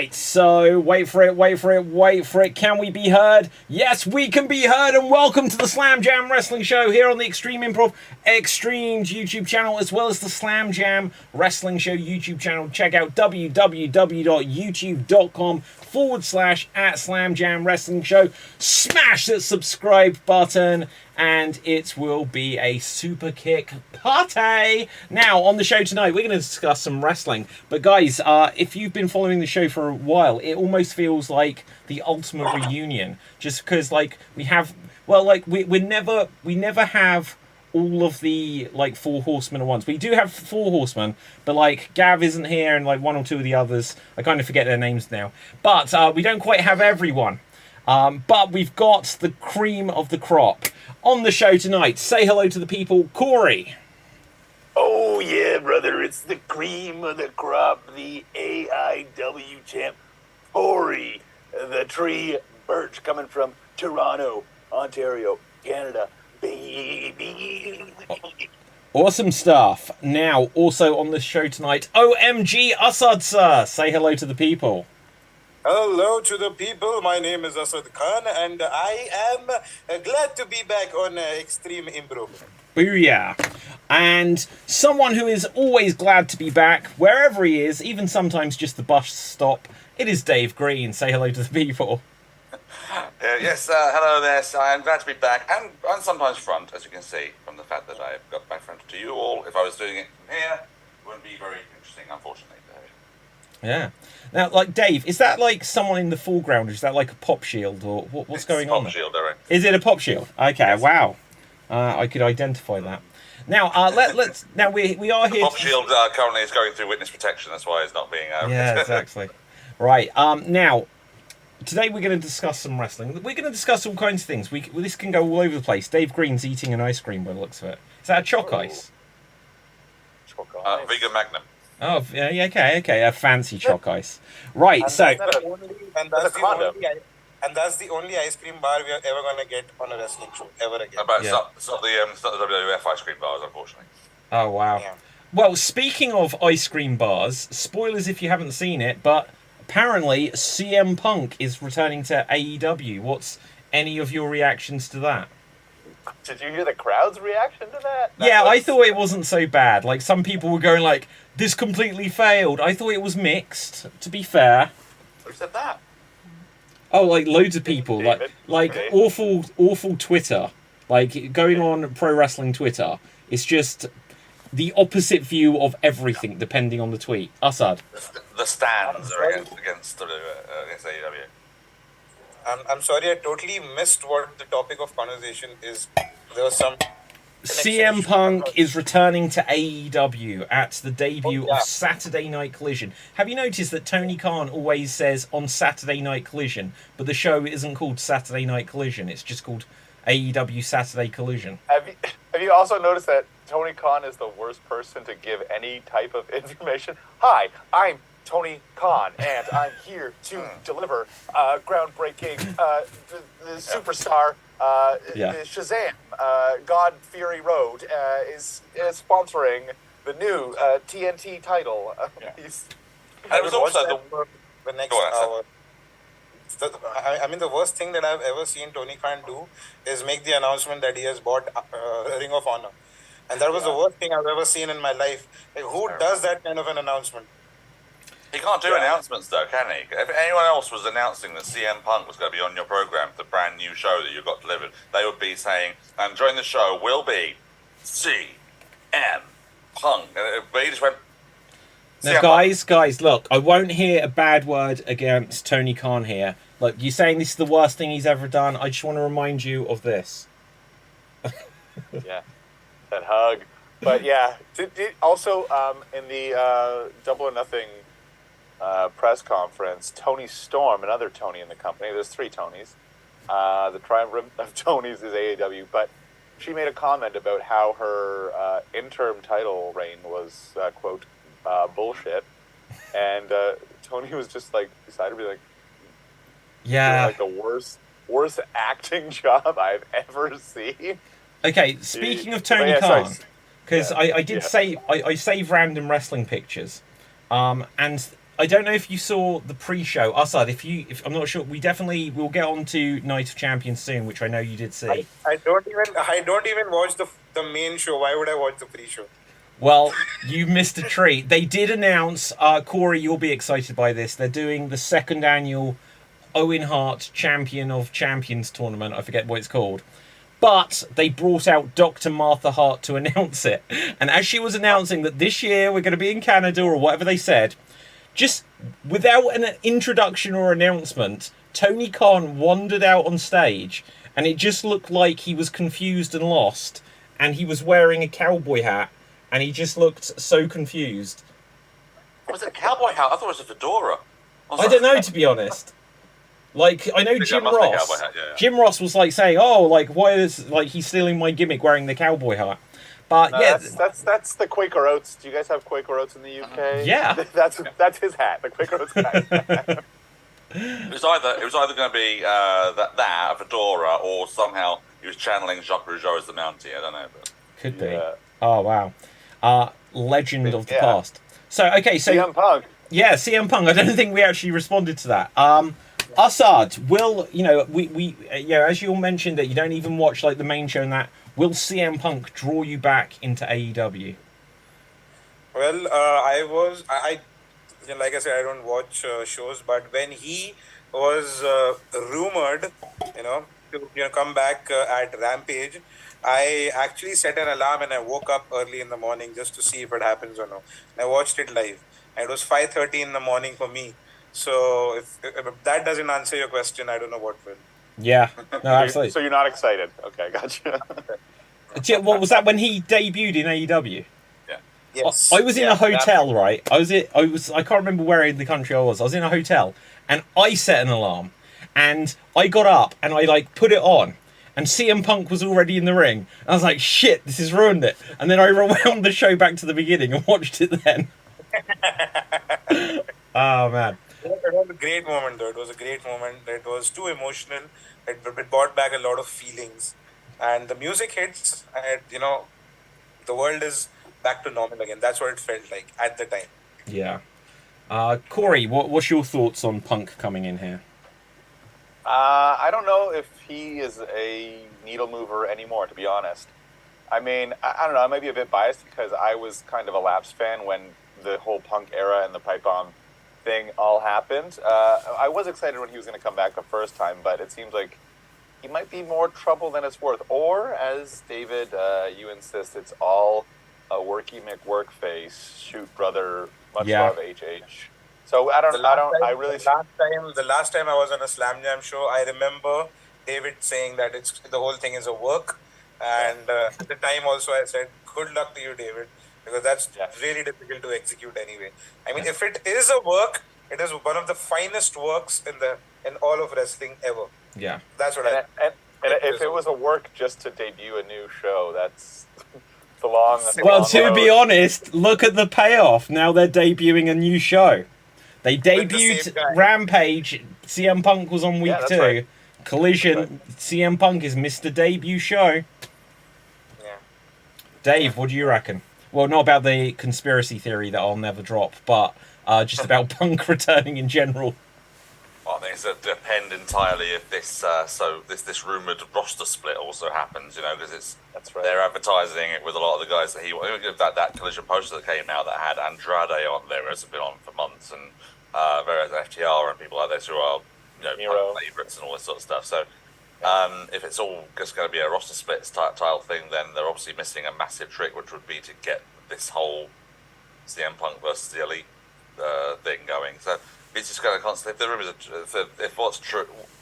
Right, so wait for it. Can we be heard? Yes, we can be heard, and welcome to the Slam Jam Wrestling Show here on the Extreme Improv Extremes YouTube channel, as well as the Slam Jam Wrestling Show YouTube channel. Check out www.youtube.com/@Slam Jam Wrestling Show. Smash that subscribe button, and it will be a super kick party. Now, on the show tonight, we're going to discuss some wrestling. But guys, if you've been following the show for a while, it almost feels like the ultimate reunion. Just because, like, we never have all of the, like, four horsemen at once. We do have four horsemen, but, like, Gav isn't here, and, like, one or two of the others, I kind of forget their names now. But we don't quite have everyone. But we've got the cream of the crop on the show tonight. Say hello to the people. Corey. Oh, yeah, brother. It's the cream of the crop, the AEW champ, Corey, the tree birch coming from Toronto, Ontario, Canada. Baby. Awesome stuff. Now, also on the show tonight, OMG Assad, sir. Say hello to the people. Hello to the people. My name is Asad Khan, and I am glad to be back on Extreme Improv. Booyah. And someone who is always glad to be back, wherever he is, even sometimes just the bus stop, it is Dave Green. Say hello to the people. Yes, hello there. So I'm glad to be back, and sometimes front, as you can see, from the fact that I've got back front to you all. If I was doing it from here, it wouldn't be very interesting, unfortunately. Yeah. Now, like, Dave, is that like someone in the foreground, or is that like a pop shield, or what's going on? Pop shield, Eric. Is it a pop shield? Okay, yes. Wow. I could identify that. Now, let's. Now we are here. Pop shield currently is going through witness protection. That's why it's not being. Yeah, exactly. Right. Now, today we're going to discuss some wrestling. We're going to discuss all kinds of things. This can go all over the place. Dave Green's eating an ice cream by the looks of it. Is that a choc ice? Choc ice. Vegan Magnum. Oh, yeah, okay, a fancy choc ice. Right, and so... that's the only ice cream bar we are ever going to get on a wrestling show, ever again. But it's not the WWF ice cream bars, unfortunately. Oh, wow. Yeah. Well, speaking of ice cream bars, spoilers if you haven't seen it, but apparently CM Punk is returning to AEW. What's any of your reactions to that? Did you hear the crowd's reaction to that? I thought it wasn't so bad. Like, some people were going like, this completely failed. I thought it was mixed, to be fair. Who said that? Oh, like, loads of people. Like okay. awful Twitter. Like, going on pro wrestling Twitter, it's just the opposite view of everything, depending on the tweet. Assad. The stands are against AEW. I'm sorry, I totally missed what the topic of conversation is. There was some... CM Punk is returning to AEW at the debut of Saturday Night Collision. Have you noticed that Tony Khan always says on Saturday Night Collision, but the show isn't called Saturday Night Collision, it's just called AEW Saturday Collision? Have you also noticed that Tony Khan is the worst person to give any type of information? Hi, I'm Tony Khan, and I'm here to deliver groundbreaking, the superstar, Shazam, God Fury Road, is sponsoring the new TNT title. It was also the next hour. I mean, the worst thing that I've ever seen Tony Khan do is make the announcement that he has bought Ring of Honor. And that was the worst thing I've ever seen in my life. Like, who does that kind of an announcement? He can't do announcements, though, can he? If anyone else was announcing that CM Punk was going to be on your program, the brand new show that you got delivered, they would be saying, and during the show will be CM Punk. But he just went... Now, guys, look, I won't hear a bad word against Tony Khan here. Look, you're saying this is the worst thing he's ever done. I just want to remind you of this. Yeah, that hug. But yeah, also in the Double or Nothing press conference, Tony Storm, another Tony in the company, there's three Tonys, the triumvirate of Tonys is AEW, but she made a comment about how her interim title reign was, quote, bullshit, and Tony was just like, decided to be like, yeah, like the worst acting job I've ever seen. Okay, speaking of Tony Khan, because I did say I save random wrestling pictures, and I don't know if you saw the pre-show. Asad, if I'm not sure, we'll get on to Night of Champions soon, which I know you did see. I don't even watch the main show. Why would I watch the pre-show? Well, you missed a treat. They did announce, Corey, you'll be excited by this. They're doing the second annual Owen Hart Champion of Champions tournament. I forget what it's called. But they brought out Dr. Martha Hart to announce it. And as she was announcing that this year we're going to be in Canada or whatever they said, just without an introduction or announcement, Tony Khan wandered out on stage and it just looked like he was confused and lost. And he was wearing a cowboy hat and he just looked so confused. Was it a cowboy hat? I thought it was a fedora. I don't know, to be honest. Like, I know Jim Ross. Jim Ross was like saying, "Oh, like why is like he's stealing my gimmick wearing the cowboy hat?" But yeah, that's the Quaker Oats. Do you guys have Quaker Oats in the UK? Yeah, that's his hat, the Quaker Oats hat. It was either going to be that a fedora, or somehow he was channeling Jacques Rougeau as the Mountie. I don't know, but could be. Oh wow, legend of the past. So CM Punk. Yeah, CM Punk. I don't think we actually responded to that. Asad, will we as you all mentioned that you don't even watch like the main show and that, will CM Punk draw you back into AEW? Well, like I said, I don't watch shows, but when he was rumored, to come back at Rampage, I actually set an alarm and I woke up early in the morning just to see if it happens or no. I watched it live. And it was 5:30 in the morning for me. So if that doesn't answer your question, I don't know what will. Yeah, no, absolutely. So you're not excited? Okay, gotcha. What was that when he debuted in AEW? Yeah. Yes. I was in a hotel, right? I can't remember where in the country I was. I was in a hotel, and I set an alarm, and I got up and I like put it on, and CM Punk was already in the ring. And I was like, shit, this has ruined it. And then I rewound the show back to the beginning and watched it then. Oh man. It was a great moment, though. It was a great moment. It was too emotional. It brought back a lot of feelings. And the music hits, and, the world is back to normal again. That's what it felt like at the time. Yeah. Corey, what's your thoughts on Punk coming in here? I don't know if he is a needle mover anymore, to be honest. I mean, I don't know. I might be a bit biased because I was kind of a Lapsed fan when the whole Punk era and the pipe bomb thing all happened. I was excited when he was going to come back the first time, but it seems like he might be more trouble than it's worth. Or, as David, you insist, it's all a worky McWork face. Shoot, brother, much love, HH. So I The last time I was on a Slam Jam show, I remember David saying that the whole thing is a work. And at the time also I said, good luck to you, David. Because that's really difficult to execute anyway. I mean, if it is a work, it is one of the finest works in all of wrestling ever. Yeah. That's what and if it was a work just to debut a new show, that's the long. Well, to be honest, look at the payoff. Now they're debuting a new show. They debuted Rampage. CM Punk was on week 2. Right. Collision. CM Punk is Mr. Debut Show. Yeah. Dave, what do you reckon? Well, not about the conspiracy theory that I'll never drop, but just about Punk returning in general. Well, I think it's going to depend entirely if this rumoured roster split also happens, because they're advertising it with a lot of the guys that he wanted. That Collision poster that came out that had Andrade on there, has been on for months, and various FTR and people like this who are Punk favourites and all this sort of stuff. So if it's all just going to be a roster split style thing, then they're obviously missing a massive trick, which would be to get this whole CM Punk versus the Elite thing going. So it's just going to constantly. If the rumors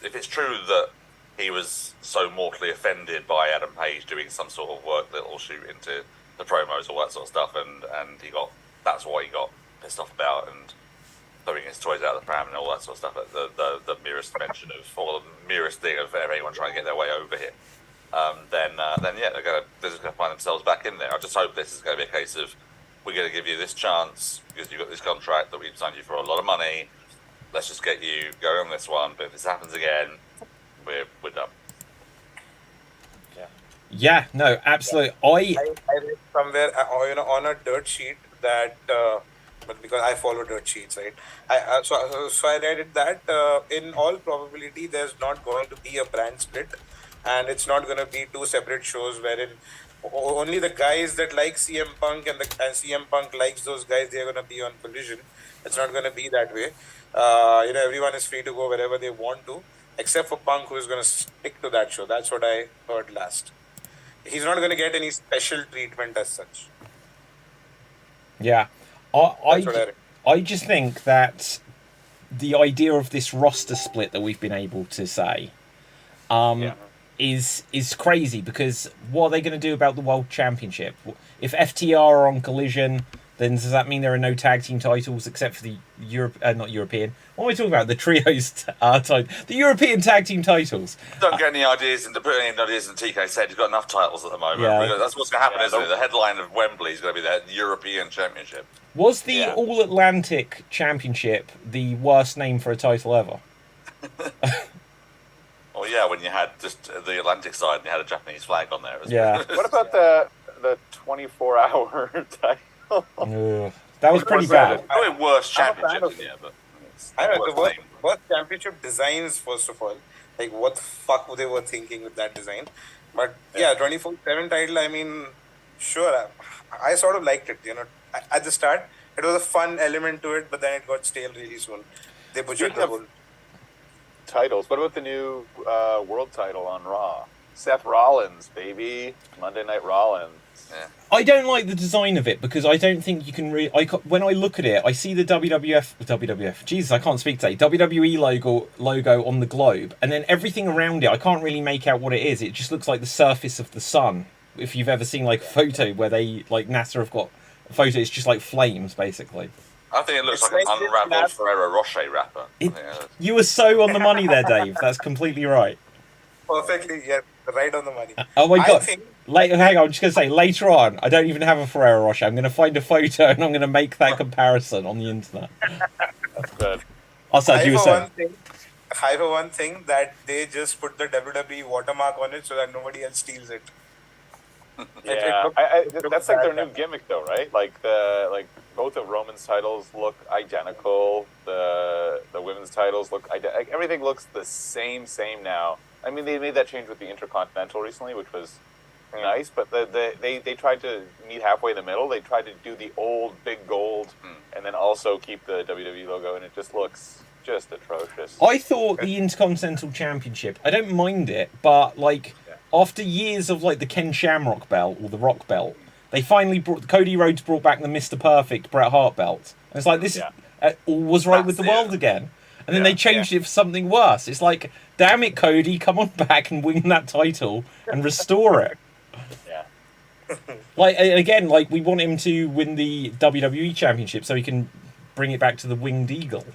if it's true that he was so mortally offended by Adam Page doing some sort of work that will shoot into the promos, all that sort of stuff, and that's what he got pissed off about, and throwing his toys out of the pram and all that sort of stuff. The merest mention of, or the merest thing of anyone trying to get their way over here. Then yeah, they're just going to find themselves back in there. I just hope this is going to be a case of, we're going to give you this chance because you've got this contract that we've signed you for a lot of money. Let's just get you going on this one. But if this happens again, we're done. Yeah, no, absolutely. I read somewhere on a dirt sheet that but because I follow dirt sheets, right? So I read it that in all probability there's not going to be a brand split, and it's not going to be two separate shows wherein only the guys that like CM Punk and CM Punk likes those guys, they're going to be on Collision. It's not going to be that way. Everyone is free to go wherever they want to, except for Punk, who is going to stick to that show. That's what I heard last. He's not going to get any special treatment as such. Yeah. I just think that the idea of this roster split that we've been able to say is crazy, because what are they going to do about the World Championship? If FTR are on Collision, then does that mean there are no tag team titles except for the not European? What am I talking about? The trios, the European tag team titles. Don't get any ideas into putting any ideas in. TK said he's got enough titles at the moment. Yeah. That's what's going to happen, isn't it? The headline of Wembley is going to be the European Championship. Was the All Atlantic Championship the worst name for a title ever? Well, yeah, when you had just the Atlantic side and you had a Japanese flag on there. Yeah. What about the 24-hour title? That was pretty bad. Probably worst championship in here, but I don't know, the worst championship designs, first of all. Like, what the fuck they were thinking with that design. But, 24/7 title, I mean, sure, I sort of liked it, At the start, it was a fun element to it, but then it got stale really soon. They butchered the whole titles. What about the new world title on Raw? Seth Rollins, baby. Monday Night Rollins. Yeah. I don't like the design of it, because I don't think you can when I look at it, I see the WWF, Jesus, I can't speak today, WWE logo on the globe, and then everything around it, I can't really make out what it is. It just looks like the surface of the sun. If you've ever seen like a photo where they, like NASA have got a photo, it's just like flames, basically. I think it looks like an unraveled Ferrero Rocher wrapper. You were so on the money there, Dave. That's completely right. Perfectly, right on the money. Oh my God. Hang on, I'm just going to say, later on, I don't even have a Ferrero Rocher. I'm going to find a photo and I'm going to make that comparison on the internet. That's good. Also, you were saying. I for one thing that they just put the WWE watermark on it so that nobody else steals it. Yeah, that's like their new gimmick, though, right? Like both of Roman's titles look identical. The women's titles look identical. Everything looks the same now. I mean, they made that change with the Intercontinental recently, which was nice, but they tried to meet halfway in the middle. They tried to do the old big gold and then also keep the WWE logo, and it just looks just atrocious. I thought the Intercontinental Championship, I don't mind it, but after years of like the Ken Shamrock belt or the Rock belt, they finally Cody Rhodes brought back the Mr. Perfect Bret Hart belt. And it's like, this all was right with the world again. And then they changed it for something worse. It's like, damn it, Cody, come on back and win that title and restore it. Yeah. We want him to win the WWE Championship so he can bring it back to the Winged Eagle.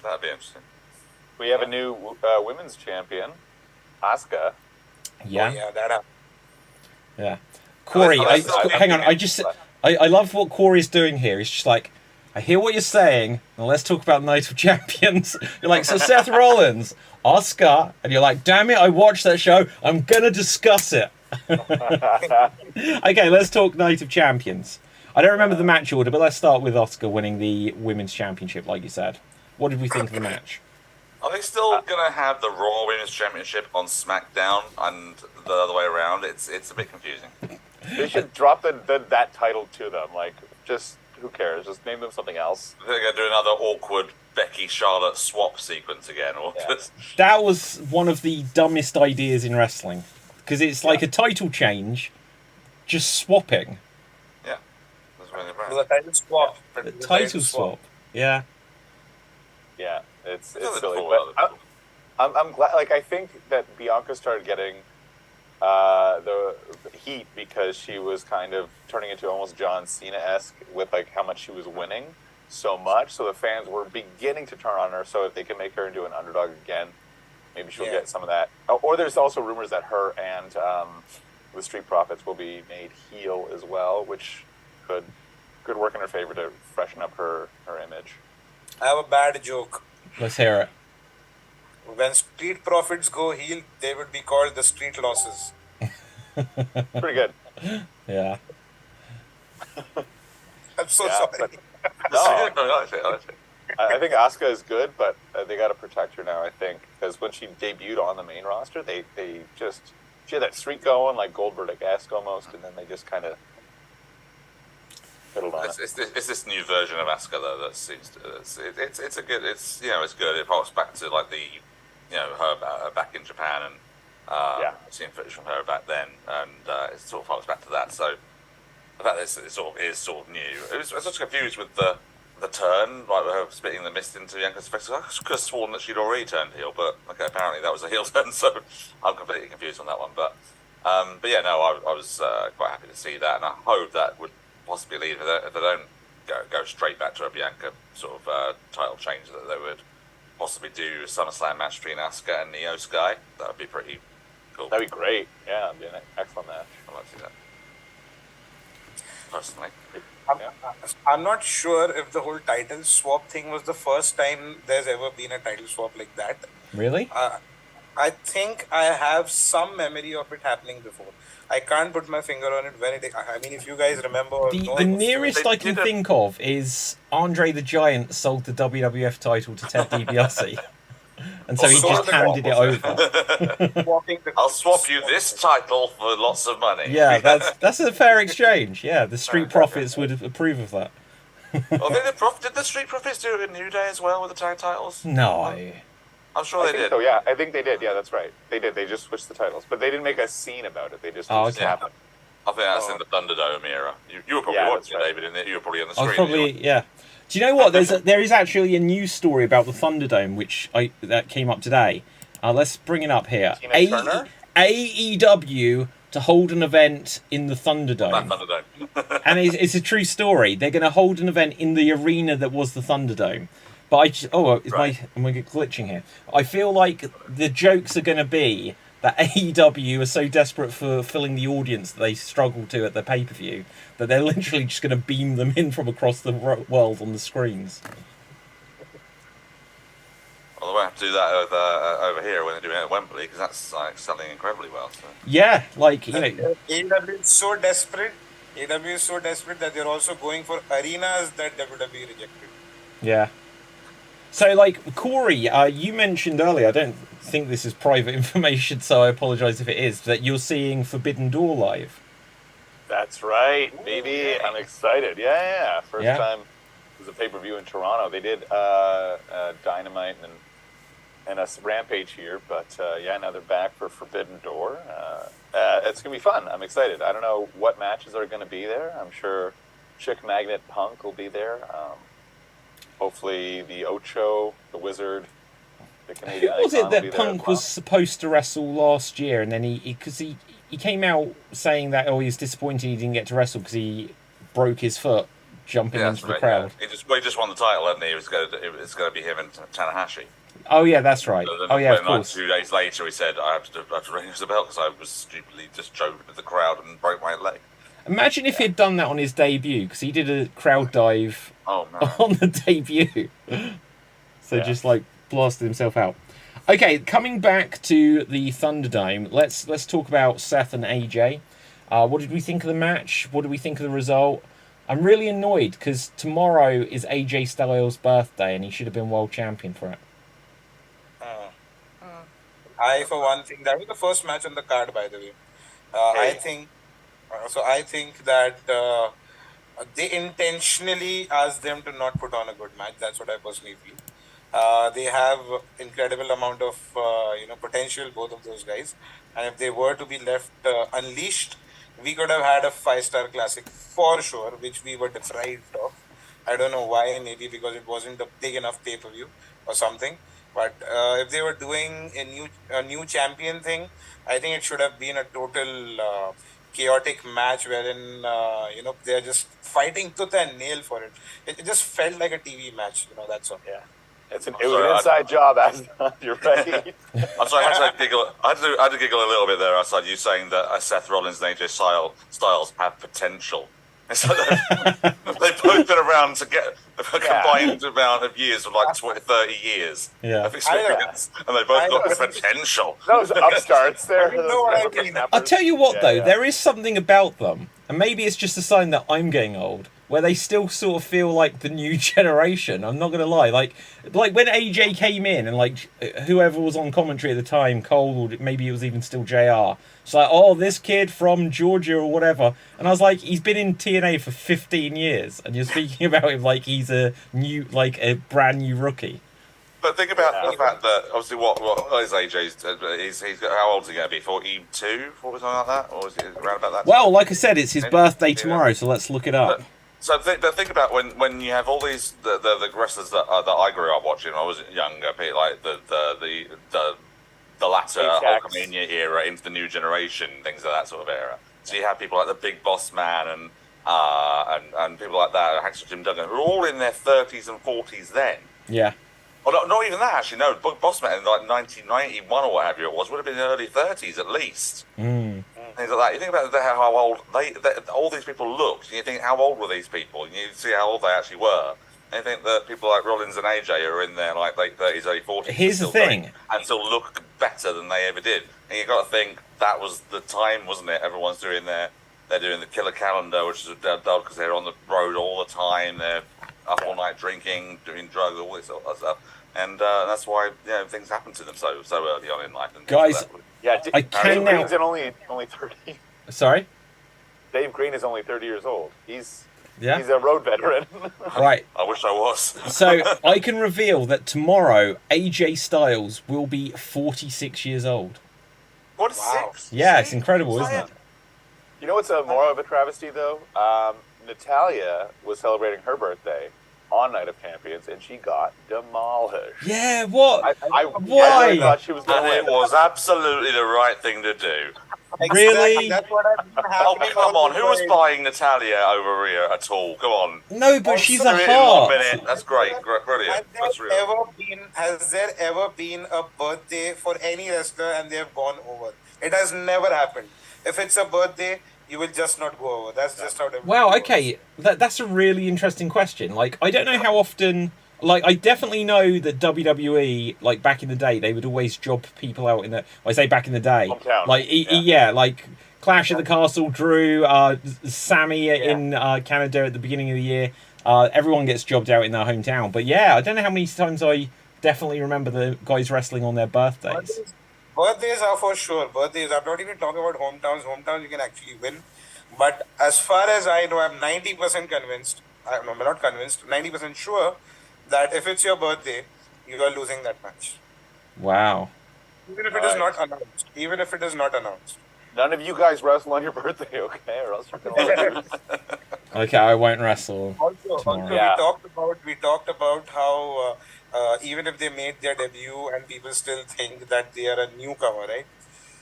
That'd be interesting. We have a new women's champion, Asuka. Yeah. Oh, yeah, that happened. Yeah. Corey, hang on. I love what Corey's doing here. He's just like, I hear what you're saying. Now let's talk about Night of Champions. You're like, so Seth Rollins, Asuka, and you're like, damn it, I watched that show. I'm gonna discuss it. Okay, let's talk Night of Champions. I don't remember the match order, but let's start with Asuka winning the women's championship, like you said. What did we think of the match? Are they still going to have the Raw Women's Championship on SmackDown and the other way around? It's a bit confusing. They should drop that title to them. Like, just, who cares? Just name them something else. They're going to do another awkward Becky-Charlotte swap sequence again. That was one of the dumbest ideas in wrestling. Because it's like a title change, just swapping. Yeah. That's really it was a title swap. The title swap. Yeah. Yeah, it's silly. But I'm glad. Like, I think that Bianca started getting the heat because she was kind of turning into almost John Cena-esque with like how much she was winning so much. So the fans were beginning to turn on her. So if they can make her into an underdog again, maybe she'll get some of that. Or there's also rumors that her and the Street Profits will be made heel as well, which could work in her favor to freshen up her image. I have a bad joke. Let's hear it. When Street Profits go heel, they would be called the Street Losses. Pretty good. Yeah. I'm so sorry. I like it. I think Asuka is good, but they got to protect her now, I think. Because when she debuted on the main roster, she had that streak going, like Goldberg-esque almost, and then they just kind of fiddled on it. It's this new version of Asuka, though, that seems to... It's good. It's good. It harks back to, like, her back in Japan, and I've seen footage from her back then, and it sort of harks back to that, so the fact that it sort of new. I was just confused with the turn, like with her spitting the mist into Bianca's face. I could have sworn that she'd already turned heel, but okay, apparently that was a heel turn, so I'm completely confused on that one. But yeah, no, I was quite happy to see that, and I hope that would possibly lead, if they don't go straight back to a Bianca sort of title change, that they would possibly do a SummerSlam match between Asuka and Io Sky. That would be pretty cool. That'd be great. Yeah, it'd be an excellent match. I'd like to see that. Personally. I'm not sure if the whole title swap thing was the first time there's ever been a title swap like that. Really? I think I have some memory of it happening before. I can't put my finger on it when it... I mean, if you guys remember... The nearest I can think of is Andre the Giant sold the WWF title to Ted DiBiase. And so he just handed it over. I'll swap you this title for lots of money. Yeah, that's a fair exchange. Yeah, the Street Profits would approve of that. Well, did the Street Profits do it in New Day as well with the tag titles? No. I'm sure they did. So, yeah, I think they did. Yeah, that's right. They did. They just switched the titles. But they didn't make a scene about it. They just happened. I think that's in the Thunderdome era. You were probably watching it, David, in it. You were probably on the screen. Do you know what? There is actually a news story about the Thunderdome, that came up today. Let's bring it up here. AEW to hold an event in the Thunderdome. And it's a true story. They're going to hold an event in the arena that was the Thunderdome. But am I glitching here? I feel like the jokes are going to be that AEW are so desperate for filling the audience that they struggle to at the pay-per-view that they're literally just going to beam them in from across the world on the screens. Well, they won't have to do that over here when they're doing it at Wembley, because that's like selling incredibly well. So. Yeah, AEW is so desperate. AEW is so desperate that they're also going for arenas that WWE rejected. Yeah. So, Corey, you mentioned earlier, I don't think this is private information, so I apologise if it is, that you're seeing Forbidden Door live. That's right, baby. I'm excited. Yeah. First time it was a pay-per-view in Toronto. They did Dynamite and a Rampage here, but now they're back for Forbidden Door. It's going to be fun. I'm excited. I don't know what matches are going to be there. I'm sure Chick Magnet Punk will be there. Hopefully the Ocho, the Wizard, the Canadian Who was it that Punk was supposed to wrestle last year, and then he came out saying that he was disappointed he didn't get to wrestle because he broke his foot jumping into the crowd. Yeah. He just won the title, hadn't he? It's going to be him and Tanahashi. Oh yeah, that's right. Of course. 2 days later, he said, "I have to ring the bell because I was stupidly just choked into the crowd and broke my leg." Imagine if he'd done that on his debut, because he did a crowd dive on the debut. So just blasted himself out. Okay, coming back to the Thunderdome, let's talk about Seth and AJ. What did we think of the match? What did we think of the result? I'm really annoyed because tomorrow is AJ Styles' birthday and he should have been world champion for it. I, for one thing, that was the first match on the card, by the way. I think that they intentionally asked them to not put on a good match. That's what I personally feel. They have incredible amount of potential, both of those guys. And if they were to be left unleashed, we could have had a 5-star classic for sure, which we were deprived of. I don't know why, maybe because it wasn't a big enough pay-per-view or something. But if they were doing a new champion thing, I think it should have been a total chaotic match wherein they're just fighting tooth and nail for it. It just felt like a TV match, that's all. Yeah. It was an inside job, Aston. You're right. I'm sorry, I had to giggle. I had to giggle a little bit there outside you saying that Seth Rollins and AJ Styles have potential. So they've both been around to get a combined amount of years of 30 years of experience, and they both got potential. Those upstarts there. I'll tell you what, though, there is something about them, and maybe it's just a sign that I'm getting old. where they still sort of feel like the new generation. I'm not gonna lie, like when AJ came in and like whoever was on commentary at the time, Cole, or maybe it was even still JR. It's like, oh, this kid from Georgia or whatever, and I was like, he's been in TNA for 15 years, and you're speaking about him like he's a a brand new rookie. But think about the fact that obviously what is AJ's? He's how old is he going to be? 42, 40, something like that, or is he around about that? Well, like I said, it's his birthday tomorrow, so let's look it up. But think about when you have all these the wrestlers that I grew up watching when I was younger, like the latter Hulkamania era into the new generation, things of that sort of era. So you have people like the Big Boss Man and people like that, Hacksaw Jim Duggan, who are all in their 30s and 40s then. Yeah. Well, not even that, actually. No, Bossman in like 1991 or what have you it was would have been in the early 30s at least. Things like that. You think about how old all these people looked, and you think, how old were these people? And you see how old they actually were. And you think that people like Rollins and AJ are in their like late 30s, early 40s. Here's the thing. And still look better than they ever did. And you've got to think, that was the time, wasn't it? Everyone's doing they're doing the killer calendar, which is a dud because they're on the road all the time. They're up all night drinking, doing drugs, all this sort of stuff. And that's why things happen to them so early on in life. And guys, I can Dave Green's only 30. Sorry? Dave Green is only 30 years old. He's a road veteran. Right. I wish I was. So I can reveal that tomorrow AJ Styles will be 46 years old. 46? Yeah, it's incredible, isn't it? You know what's more of a travesty, though? Natalia was celebrating her birthday on Night of Champions, and she got demolished. Yeah, what? Why? I thought she was and it was absolutely the right thing to do. Really? That's what I've been happening. Oh, come on. Who was buying Natalia over here at all? Come on. No, but she's a In 1 heart. minute. That's great. Brilliant. Has there ever been a birthday for any wrestler and they have gone over? It has never happened. If it's a birthday, you will just not go over. That's just how. Wow. Okay, that's a really interesting question. Like, I don't know how often. Like, I definitely know that WWE, like back in the day, they would always job people out in the. I say back in the day, hometown. Like like Clash at the Castle, Drew, Sammy in Canada at the beginning of the year. Everyone gets jobbed out in their hometown. But yeah, I don't know how many times I definitely remember the guys wrestling on their birthdays. Birthdays are for sure. Birthdays. I'm not even talking about hometowns. Hometowns you can actually win. But as far as I know, I'm 90% convinced. I'm not convinced. 90% sure that if it's your birthday, you are losing that match. Wow. Even if it is not announced. Even if it is not announced. None of you guys wrestle on your birthday, okay? Or else you're gonna lose. Okay, I won't wrestle. Also we talked about how even if they made their debut and people still think that they are a newcomer, right?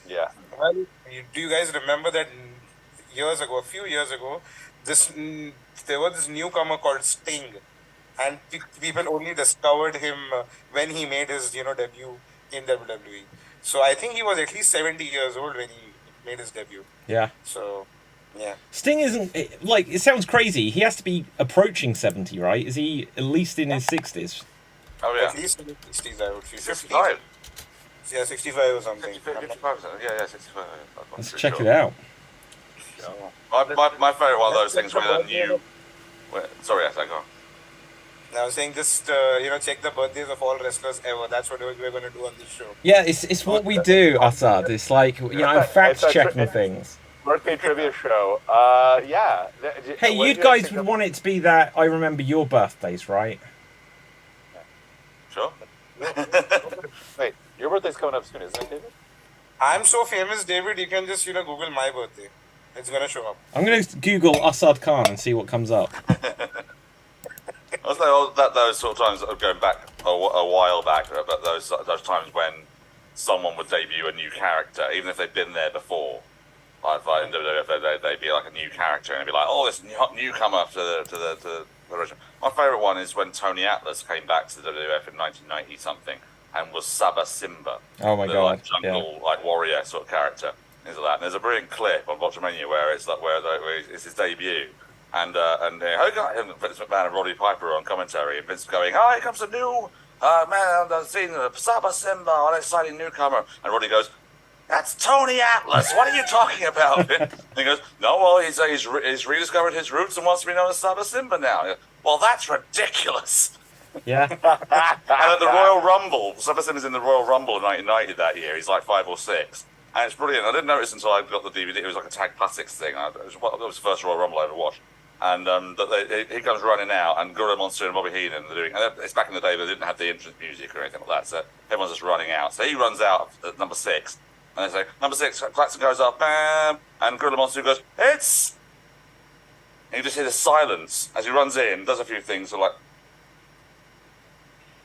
Yeah. Well, do you guys remember that a few years ago, there was this newcomer called Sting, and people only discovered him when he made his debut in WWE. So I think he was at least 70 years old when he made his debut. Yeah. So, yeah. Sting isn't like, it sounds crazy. He has to be approaching 70, right? Is he at least in his 60s? Oh yeah. At least in his 60s, I would feel. 65. Yeah, 65 or something. 55. Yeah, 65. Let's check it out. My favourite one of those things with a new. Sorry, go on. I was saying just check the birthdays of all wrestlers ever. That's what we're going to do on this show. Yeah, it's what we do, Assad. It's like, I'm fact checking things. Birthday trivia show. Yeah. Hey, you guys would want it to be that I remember your birthdays, right? Sure. Wait, your birthday's coming up soon, isn't it, David? I'm so famous, David. You can just Google my birthday. It's gonna show up. I'm gonna Google Assad Khan and see what comes up. I was like, those sort of times going back a while back, but those times when someone would debut a new character, even if they've been there before. Like in WWF, they'd be like a new character, and it'd be like, oh, this newcomer to the regime. My favourite one is when Tony Atlas came back to the WWF in 1990 something and was Saba Simba. Oh my god! Jungle warrior sort of character. Things like that. And there's a brilliant clip on Botchamania where it's like where it's his debut. And Vince McMahon and Roddy Piper are on commentary, and Vince going, "Oh, here comes a new man on the scene, Saba Simba, an exciting newcomer." And Roddy goes, That's Tony Atlas. What are you talking about? And he goes, no, well, he's rediscovered his roots and wants to be known as Saba Simba now. Well, that's ridiculous. Yeah. And at the Royal Rumble, Saba Simba's in the Royal Rumble in 1990 that year. He's like 5 or 6. And it's brilliant. I didn't notice until I got the DVD. It was like a Tag Classics thing. It was the first Royal Rumble I ever watched. And he comes running out, and Gorilla Monsoon and Bobby Heenan are doing. And it's back in the day they didn't have the entrance music or anything like that, so everyone's just running out. So he runs out at number 6, and they say number 6. Claxton goes up, bam, and Gorilla Monsoon goes, it's. And you just hear the silence as he runs in, does a few things, so like.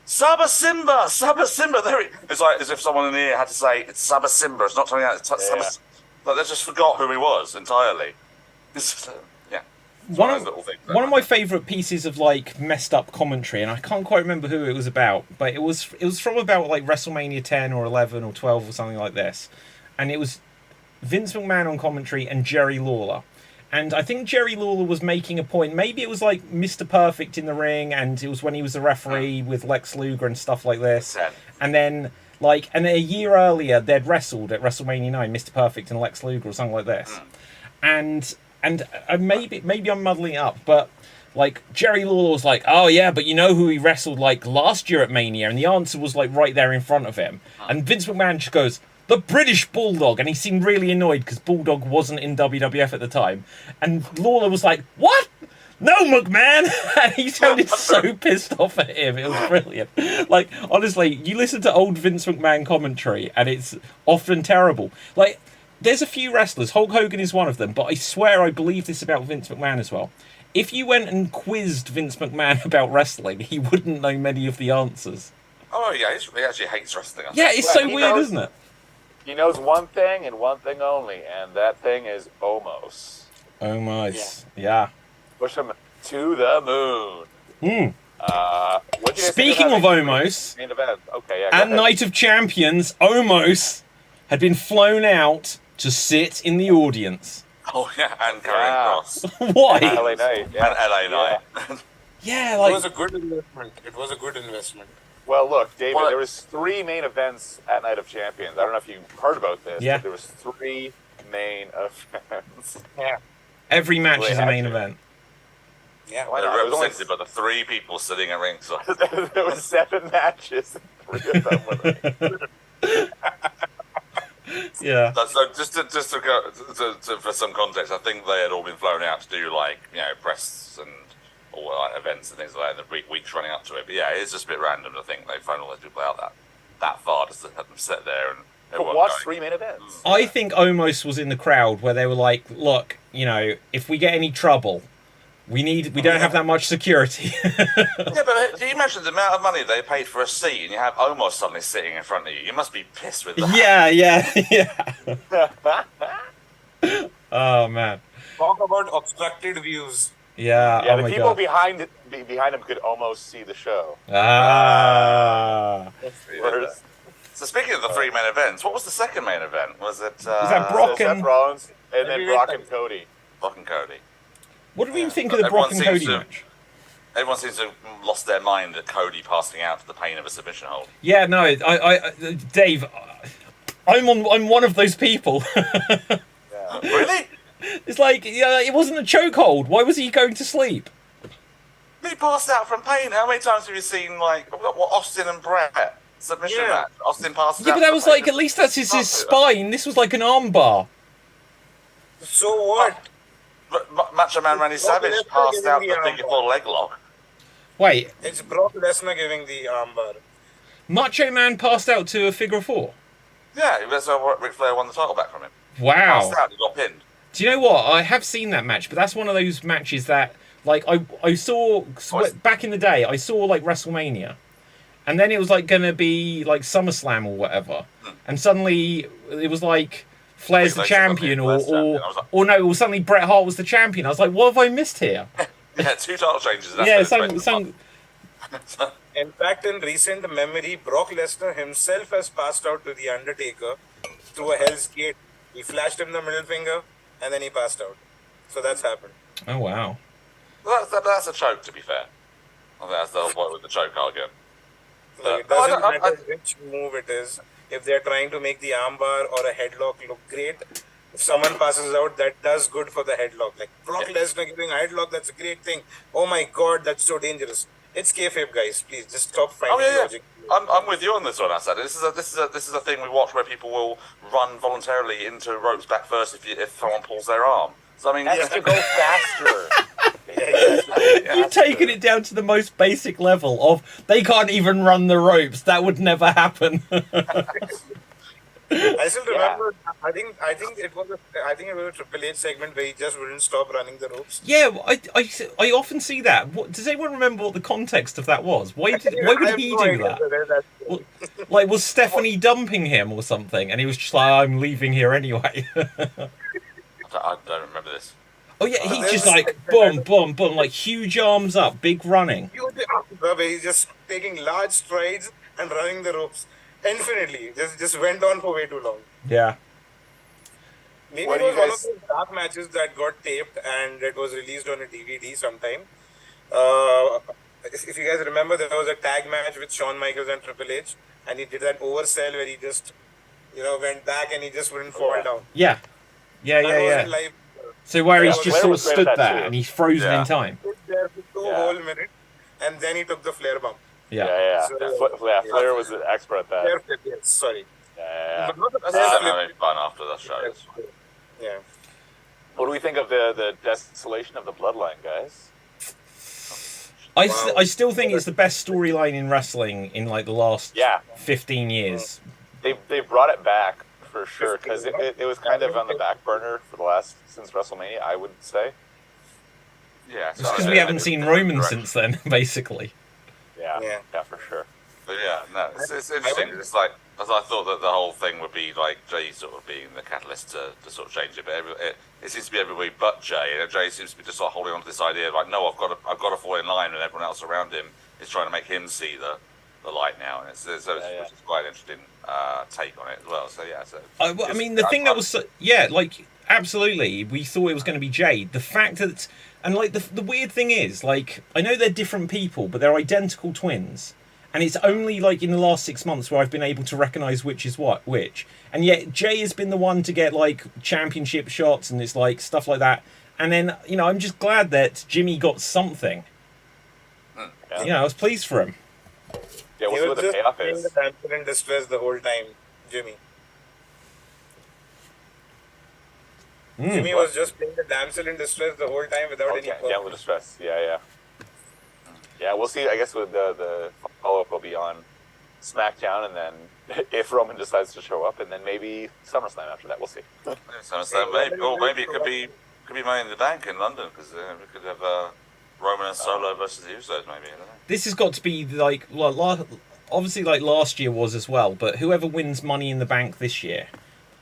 Saba Simba! Saba Simba! There it's like as if someone in the ear had to say, it's Saba Simba, it's not Tony Atlas, it's Saba. Like they just forgot who he was entirely. One of my favourite pieces of like messed up commentary, and I can't quite remember who it was about, but it was from about like WrestleMania 10 or 11 or 12 or something like this, and it was Vince McMahon on commentary and Jerry Lawler. And I think Jerry Lawler was making a point. Maybe it was like Mr. Perfect in the ring, and it was when he was the referee with Lex Luger and stuff like this. And then a year earlier, they'd wrestled at WrestleMania 9, Mr. Perfect and Lex Luger or something like this. And maybe I'm muddling it up, but like Jerry Lawler was like, oh yeah, but you know who he wrestled like last year at Mania? And the answer was like right there in front of him. And Vince McMahon just goes, the British Bulldog, and he seemed really annoyed because Bulldog wasn't in WWF at the time. And Lawler was like, what? No, McMahon! And he sounded so pissed off at him. It was brilliant. Like, honestly, you listen to old Vince McMahon commentary, and it's often terrible. Like, there's a few wrestlers. Hulk Hogan is one of them, but I swear I believe this about Vince McMahon as well. If you went and quizzed Vince McMahon about wrestling, he wouldn't know many of the answers. Oh, yeah, he actually hates wrestling. Yeah, it's so weird, isn't it? He knows one thing and one thing only, and that thing is Omos. Omos, yeah. Push him to the moon. Speaking of Omos, main event. Okay, at Night of Champions, Omos had been flown out to sit in the audience. Oh, yeah, and Karrion Kross. Why? LA Knight. Yeah. And LA Knight. Yeah, like... It was a good investment. Well, look, David, there was 3 main events at Night of Champions. I don't know if you heard about this, but there was 3 main events. Yeah. Every match is a main event. Yeah, why They're not? represented by the 3 people sitting at ringside. There was 7 matches, and 3 of them were Yeah. So just to go for some context, I think they had all been flown out to do like press and all like events and things like that in the weeks running up to it. But yeah, it's just a bit random to think they flown all those people out that far just to have them sit there and watch 3 main events. I think Omos was in the crowd where they were like, look, if we get any trouble, we don't have that much security. Yeah, but do you imagine the amount of money they paid for a seat and you have Omos suddenly sitting in front of you? You must be pissed with that. Yeah. Oh, man. Talk about obstructed views. Yeah, yeah. The people behind him could almost see the show. So speaking of the 3 main events, what was the second main event? Was it? Was that Brock and Seth Rollins, and then Brock and Cody? Brock and Cody. What do we think of the Brock and Cody match? Everyone seems to have lost their mind at Cody passing out to the pain of a submission hold. Yeah, no, Dave, I'm one of those people. Yeah. Really? It's like, it wasn't a chokehold. Why was he going to sleep? He passed out from pain. How many times have you seen, like, Austin and Brett submission match? Austin passed out. Yeah, but that was like, at least that's his spine. This was like an armbar. So what? Macho Man Randy Savage passed out the figure 4 leg lock. Wait. It's Brock Lesnar giving the armbar. Macho Man passed out to a figure 4? Yeah, that's how Ric Flair won the title back from him. Wow. Passed out, he got pinned. Do you know what? I have seen that match, but that's one of those matches that, like, I saw back in the day. I saw like WrestleMania, and then it was like going to be like SummerSlam or whatever, and suddenly it was like Flair's the champion, or no, or suddenly Bret Hart was the champion. I was like, what have I missed here? Yeah, 2 title changes. In fact, in recent memory, Brock Lesnar himself has passed out to the Undertaker through a Hell's Gate. He flashed him the middle finger, and then he passed out. So that's happened. Oh, wow. Well, that's a choke, to be fair. I think that's the whole point with the choke argument. Like, it doesn't matter which move it is. If they're trying to make the armbar or a headlock look great, if someone passes out, that does good for the headlock. Like Brock Lesnar giving a headlock, that's a great thing. Oh my God, that's so dangerous. It's kayfabe, guys. Please just stop finding logic. I'm with you on this one, Asad. This is a thing we watch where people will run voluntarily into ropes back first if someone pulls their arm. So I mean, has to go faster. You've taken it down to the most basic level of they can't even run the ropes. That would never happen. I still remember. I think it was a Triple H segment where he just wouldn't stop running the ropes. Yeah, I often see that. Does anyone remember what the context of that was? Why would he do that? Like, was Stephanie dumping him or something? And he was just like, "I'm leaving here anyway." I don't remember this. Oh yeah, he's just like boom, boom, boom, like huge arms up, big running. Huge arms up, he's just taking large strides and running the ropes infinitely. Just went on for way too long. Yeah. Maybe it was one of those dark matches that got taped and it was released on a DVD sometime. If you guys remember, there was a tag match with Shawn Michaels and Triple H, and he did that oversell where he just, went back and he just wouldn't fall down. Yeah. Live. So where he's just sort of stood there and he's frozen in time. Stood there for 2 whole minutes, and then he took the flare bump. Yeah. Flair was an expert at that. Flare flip, yes, sorry. Yeah. But not the That's flare flip. having fun after that show. Yeah. What do we think of the desolation of the bloodline, guys? I still think it's the best storyline in wrestling in like the last 15 years. They brought it back for sure because it was kind of on the back burner for the last since WrestleMania, I would say. Yeah, it's because we haven't seen Roman since then, basically. Yeah, for sure. But yeah, no, it's interesting. It's like I thought that the whole thing would be like Jay sort of being the catalyst to sort of change it, but it seems to be everybody but Jay. And Jay seems to be just sort of holding on to this idea of like, no, I've got to fall in line, and everyone else around him is trying to make him see the light now, and it's which is quite an interesting take on it as well. So yeah, I mean, the thing that was like absolutely, we thought it was going to be Jade. The fact that and like the weird thing is like I know they're different people, but they're identical twins. And it's only like in the last 6 months where I've been able to recognise which is which. And yet Jay has been the one to get like championship shots and it's like stuff like that. And then, I'm just glad that Jimmy got something. I was pleased for him. Yeah, we'll see what the payoff is. He was just being the damsel in distress the whole time, Jimmy. Jimmy was just playing the damsel in distress the whole time without any purpose. Yeah, with distress. Yeah. Yeah, we'll see. I guess with the follow-up will be on SmackDown, and then if Roman decides to show up, and then maybe SummerSlam after that. We'll see. SummerSlam, maybe it could be Money in the Bank in London because we could have Roman and Solo versus the Usos. Maybe. I don't know. This has got to be like obviously like last year was as well. But whoever wins Money in the Bank this year,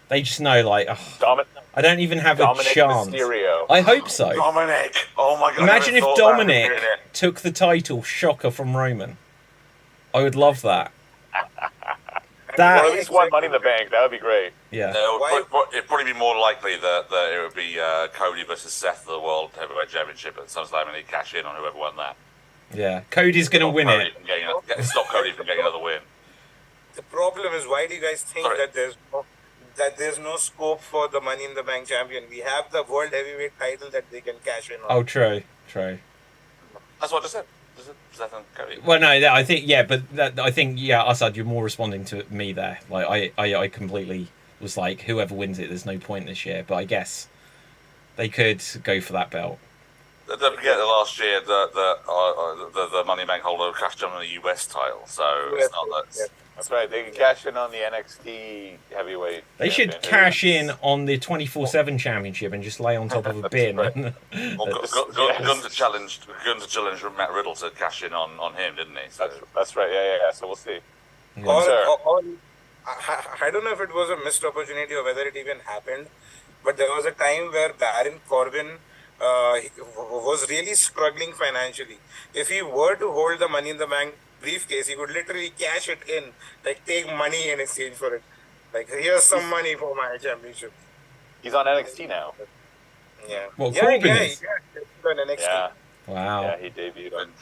they just know like I don't even have a chance. Mysterio. I hope so. Dominic. Oh my God. Imagine if Dominic took the title shocker from Roman. I would love that. Or at least one Money in the Bank. That would be great. Yeah. It'd probably be more likely that it would be Cody versus Seth for the World Heavyweight Championship at SummerSlam, and he'd cash in on whoever won that. Yeah. Cody's going to win it. Stop Cody from getting another win. The problem is, why do you guys think that there's no scope for the Money in the Bank champion? We have the World Heavyweight title that they can cash in on. Oh, true. That's what I just said. Seth and Cody. Well, no, I think, Asad, you're more responding to me there. Like, I completely was like, whoever wins it, there's no point this year. But I guess they could go for that belt. Don't forget that last year the Money in the Bank holder cashed in on the US title, so it's not that. Yeah. That's right. They can cash in on the NXT heavyweight. They should cash in on the 24/7 championship and just lay on top of a bin. Gunter challenged Matt Riddle to cash in on him, didn't he? So. That's right. Yeah. So we'll see. Or, I don't know if it was a missed opportunity or whether it even happened, but there was a time where Baron Corbin he was really struggling financially. If he were to hold the Money in the Bank briefcase, he could literally cash it in, like take money in exchange for it. Like, here's some money for my championship. He's on NXT now. Yeah. Well, Corbin is. Yeah, he's on NXT. Yeah. Wow. Yeah, he debuted on.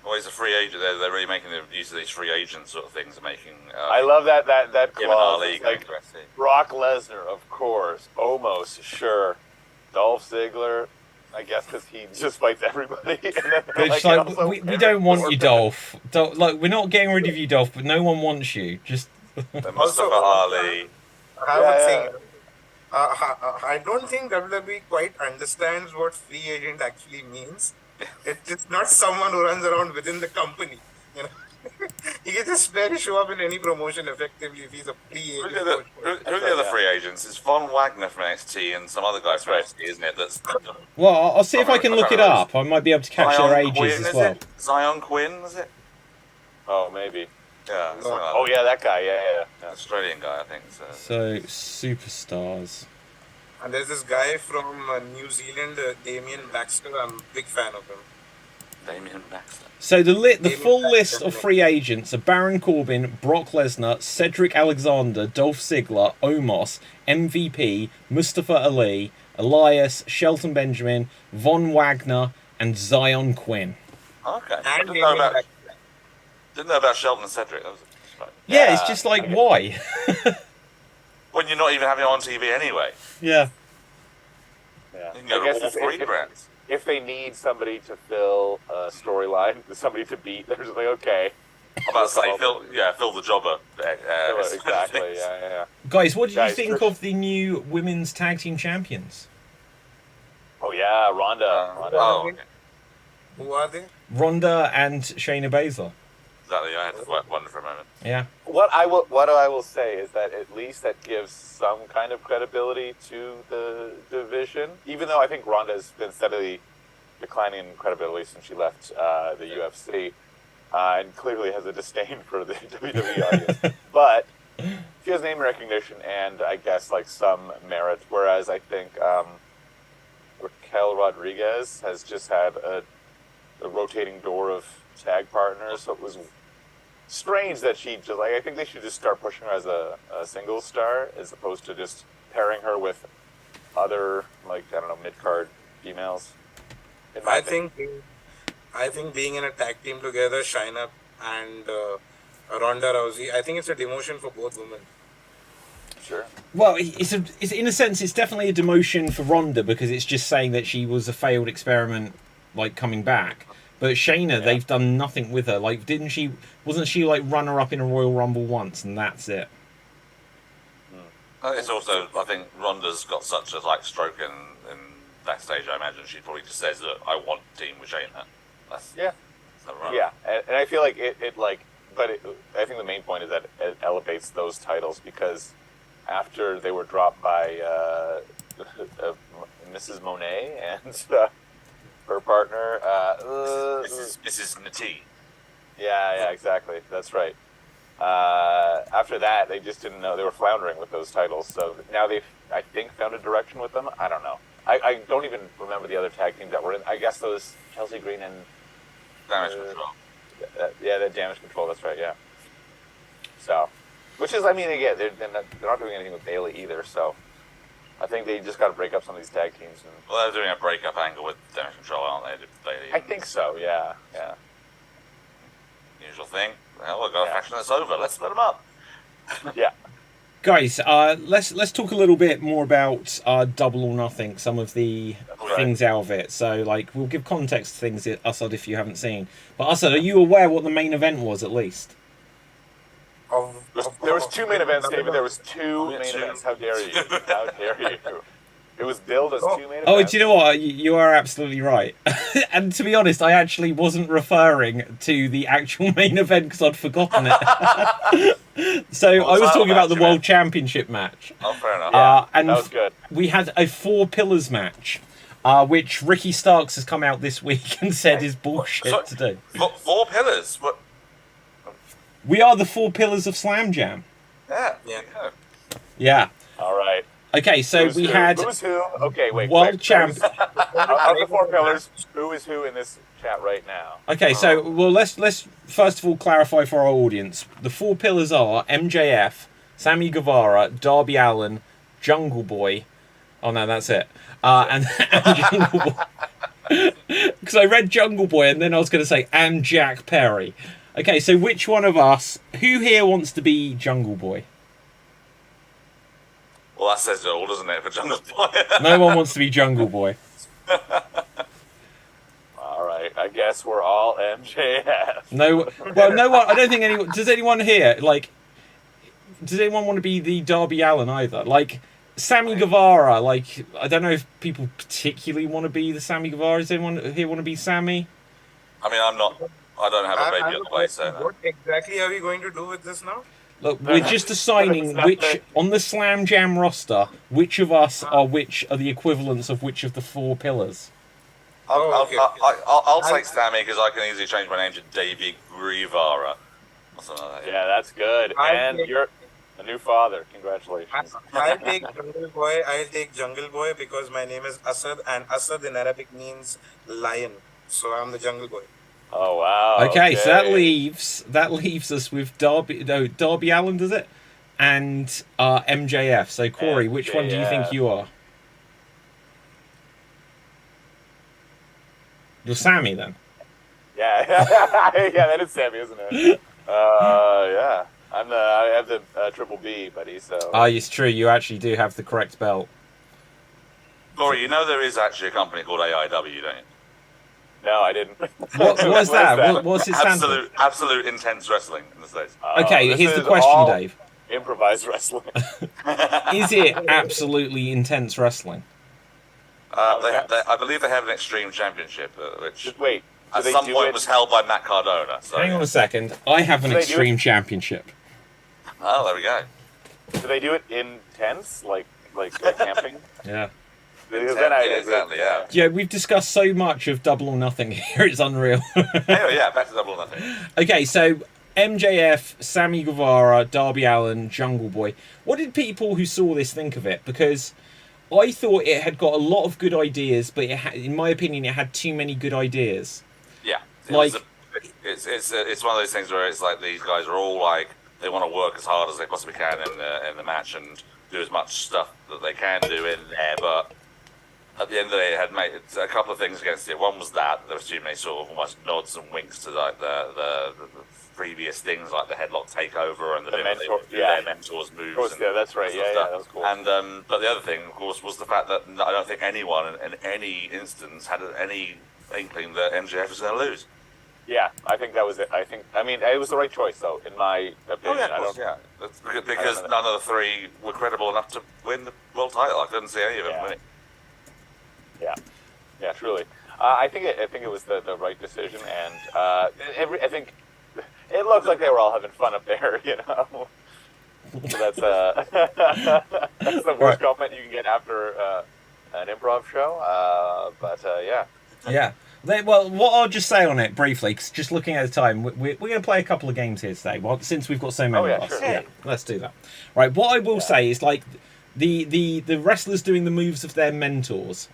Well, he's a free agent. They're really making the use of these free agent sort of things, and making. I love that clause. Ali Like Brock Lesnar, of course. Omos, sure. Dolph Ziggler, I guess, because he just fights everybody. And then, But it's like, we don't want you, Dolph. Like, we're not getting rid of you, Dolph, but no one wants you. Just. Mustafa Ali. I would think. I don't think WWE quite understands what free agent actually means. It's not someone who runs around within the company. You know, he can just barely show up in any promotion effectively if he's a free agent. Who are the other free agents? It's Von Wagner from NXT and some other guy from NXT, isn't it? That's. Well, I'll see if I can look it up. I might be able to catch their ages as well. Zion Quinn, is it? Oh, maybe. Yeah. Oh, yeah, that guy. Yeah. Australian guy, I think. So superstars. And there's this guy from New Zealand, Damien Baxter. I'm a big fan of him. Damien Baxter. So the full list of free agents are Baron Corbin, Brock Lesnar, Cedric Alexander, Dolph Ziggler, Omos, MVP, Mustafa Ali, Elias, Shelton Benjamin, Von Wagner, and Zion Quinn. Okay. And I didn't know about Shelton and Cedric. That was Yeah, it's just like, why? when you're not even having it on TV anyway. Yeah. You can go to all three brands. If they need somebody to fill a storyline, somebody to beat, they're just like, okay. I'm about to say, fill the job up. Exactly, yeah. Guys, what did you think of the new women's tag team champions? Oh, yeah, Ronda. Okay. Who are they? Ronda and Shayna Baszler. Exactly, I had to wonder for a moment. Yeah. What I will say is that at least that gives some kind of credibility to the division, even though I think Ronda has been steadily declining in credibility since she left the UFC, and clearly has a disdain for the WWE audience. But she has name recognition and I guess like some merit, whereas I think Raquel Rodriguez has just had a rotating door of tag partners, so it was strange that she just I think they should just start pushing her as a single star as opposed to just pairing her with other mid-card females. I think being in a tag team together, Shayna and Ronda Rousey, I think it's a demotion for both women. Sure. Well, it's in a sense, it's definitely a demotion for Ronda because it's just saying that she was a failed experiment, like coming back. But Shayna, they've done nothing with her. Like, wasn't she like runner-up in a Royal Rumble once, and that's it? It's also, I think Ronda's got such a stroke in backstage. I imagine she probably just says, "Look, I want to team with Shayna." Yeah, and I feel like I think the main point is that it elevates those titles because after they were dropped by Mrs. Monet and her partner, Mrs. Nati. Yeah, exactly. That's right. After that, they just didn't know. They were floundering with those titles. So now they've, I think, found a direction with them. I don't know. I don't even remember the other tag teams that were in. I guess those Chelsea Green and Damage Control. The Damage Control. That's right. Yeah. So, which is, again, they're not doing anything with Bayley either. So, I think they just got to break up some of these tag teams. Well, they're doing a breakup angle with Damage Control, aren't they? Bayley I think so. Yeah. Usual thing. Well, we've got a faction that's over. Let's split them up. Yeah. Guys, let's talk a little bit more about Double or Nothing, some of the things out of it. So, we'll give context to things, Asad, if you haven't seen. But Asad, are you aware what the main event was, at least? There was two main events, David. There was two main events. How dare you? How dare you? It was billed as two main events. Oh, do you know what? You are absolutely right. And to be honest, I actually wasn't referring to the actual main event because I'd forgotten it. So I was talking about the World Championship match. Oh, fair enough. And that was good. We had a 4 pillars match, which Ricky Starks has come out this week and said is bullshit to do. 4 pillars? What? We are the 4 pillars of Slam Jam. Yeah. All right. Okay, so Who's who? Okay, wait. World champ. Of the 4 pillars, who is who in this chat right now? Okay, so let's first of all clarify for our audience. The 4 pillars are MJF, Sammy Guevara, Darby Allin, Jungle Boy. Oh no, that's it. And Jungle Boy. Because I read Jungle Boy and then I was going to say, and Jack Perry. Okay, so which one of us, who here wants to be Jungle Boy? Well, that says it all, doesn't it, for Jungle Boy? No one wants to be Jungle Boy. All right, I guess we're all MJF. No one. I don't think anyone. Does anyone here Does anyone want to be the Darby Allin either? Like Sammy Guevara. Like I don't know if people particularly want to be the Sammy Guevara. Does anyone here want to be Sammy? I mean, I don't have a baby on the way, so. What exactly are we going to do with this now? Look, we're just assigning which on the Slam Jam roster, which of us are the equivalents of which of the 4 pillars. I'll take Sammy because I can easily change my name to David Guevara. Yeah, that's good. And you're a new father. Congratulations. I'll take Jungle Boy because my name is Asad, and Asad in Arabic means lion. So I'm the Jungle Boy. Oh wow. Okay, so that leaves us with Darby Allin, does it? And MJF. So Corey, which one do you think you are? You're Sammy then. Yeah, yeah, that is Sammy, isn't it? Yeah, I have the triple B, buddy. So. It's true. You actually do have the correct belt. Corey, you know there is actually a company called AEW, don't you? No, I didn't. What was that? What's it stand for? Absolute intense wrestling in the States. Okay, here's the question, Dave. Improvised wrestling. Is it absolutely intense wrestling? I believe they have an Extreme Championship, which at some point was held by Matt Cardona. So. Hang on a second. I have an Extreme Championship. Oh, there we go. Do they do it intense, like camping? Yeah. Exactly, yeah. Yeah, we've discussed so much of Double or Nothing here, it's unreal. Yeah, back to Double or Nothing. Okay, so MJF, Sammy Guevara, Darby Allin, Jungle Boy. What did people who saw this think of it? Because I thought it had got a lot of good ideas, but in my opinion, it had too many good ideas. Yeah. It's one of those things where it's like these guys are all like, they want to work as hard as they possibly can in the match and do as much stuff that they can do in there, but at the end of the day, it had made a couple of things against it. One was that there was too many sort of almost nods and winks to like the previous things, like the headlock takeover and their mentors moves. Course, yeah, that's right. Yeah, that was cool. And but the other thing, of course, was the fact that I don't think anyone in any instance had any inkling that MJF was going to lose. Yeah, I think that was it. I mean, it was the right choice, though, in my opinion. That's because none of the 3 were credible enough to win the world title. I couldn't see any of them winning. Yeah, truly. I think it was the right decision, and I think it looks like they were all having fun up there, you know. So that's the worst compliment you can get after an improv show. But yeah. Yeah. Well, what I'll just say on it briefly, 'cause just looking at the time, we're going to play a couple of games here today. Well, since we've got so many of us, sure. yeah, let's do that. Right. What I will say is like the wrestlers doing the moves of their mentors.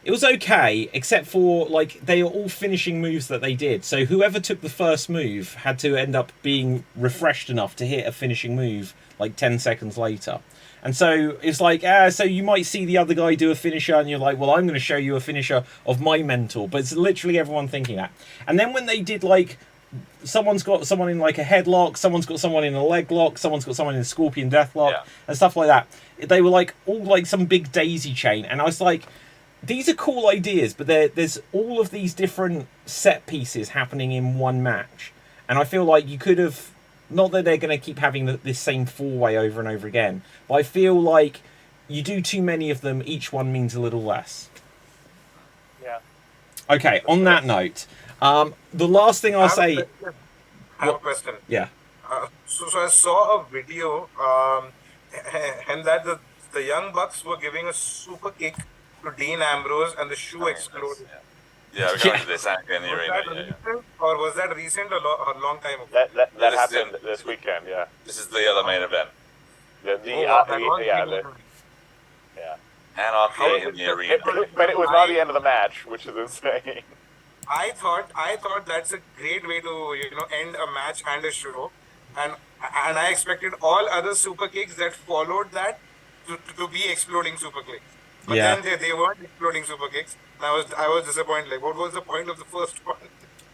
It was okay, except for like they are all finishing moves that they did. So whoever took the first move had to end up being refreshed enough to hit a finishing move like 10 seconds later. And so it's like, so you might see the other guy do a finisher and you're like, well, I'm going to show you a finisher of my mentor. But it's literally everyone thinking that. And then when they did like, someone's got someone in like a headlock, someone's got someone in a leg lock, someone's got someone in a scorpion deathlock and stuff like that. They were like all like some big daisy chain. And I was like, these are cool ideas, but there's all of these different set pieces happening in one match. And I feel like you could have, not that they're going to keep having this same 4-way over and over again, but I feel like you do too many of them, each one means a little less. Yeah. Okay, on that note, the last thing I'll say... I have a question. Yeah. So I saw a video and that the Young Bucks were giving a super kick to Dean Ambrose and the shoe exploded. Yeah, we're going to this again here. Or was that recent or a long time ago? That happened this weekend, yeah. This is the other main event. Anarchy in the arena. But it was not the end of the match, which is insane. I thought that's a great way to end a match and a show, and I expected all other super kicks that followed that to be exploding super kicks. But Yeah. then they weren't exploding super kicks. And I was disappointed. Like, what was the point of the first one?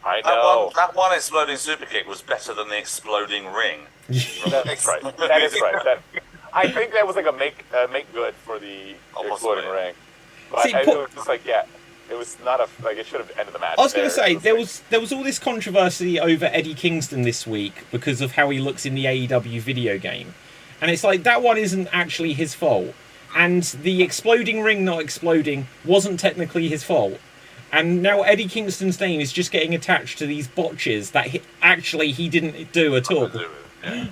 I know. That one exploding super kick was better than the exploding ring. That's right. That is right. I think that was like a make good for the exploding ring. But See, it was just like, yeah, it was not it should have ended the match. I was going to say there was all this controversy over Eddie Kingston this week because of how he looks in the AEW video game, and it's like that one isn't actually his fault, and the exploding ring not exploding wasn't technically his fault, and now Eddie Kingston's name is just getting attached to these botches that he didn't do at all.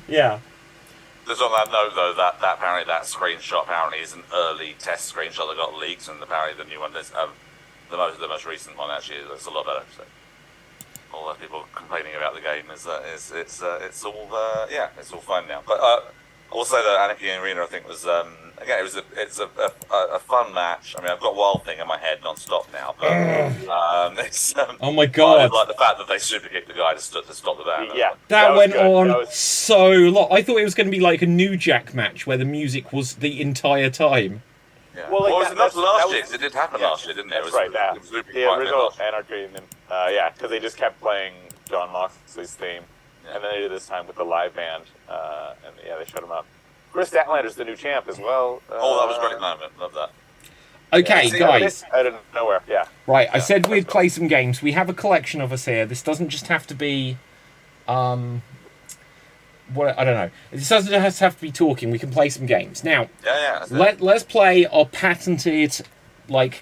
Yeah. Just on that note, though, that apparently that screenshot apparently is an early test screenshot that got leaked, and apparently the new one is the most recent one actually is a lot better. So all the people complaining about the game it's all fine now. But also the Anarchy Arena I think was again it's a fun match. I mean I've got Wild Thing in my head non-stop now, but it's oh my god! I like the fact that they super kicked the guy to stop the ban. Yeah, that went good. on so long. I thought it was going to be like a New Jack match where the music was the entire time. Yeah. Well, it last year? It did happen last year, didn't it? That's right. Yeah. It was The original Anarchy, and because they just kept playing John Moxley's theme, and then they did this time with the live band, and they shut him up. Chris Statlander's the new champ as well. that was a great moment. Love that. Okay, guys. Out of nowhere, yeah. Right, I said we'd play some games. We have a collection of us here. This doesn't just have to be, I don't know. This doesn't just have to be talking. We can play some games now. Let's play our patented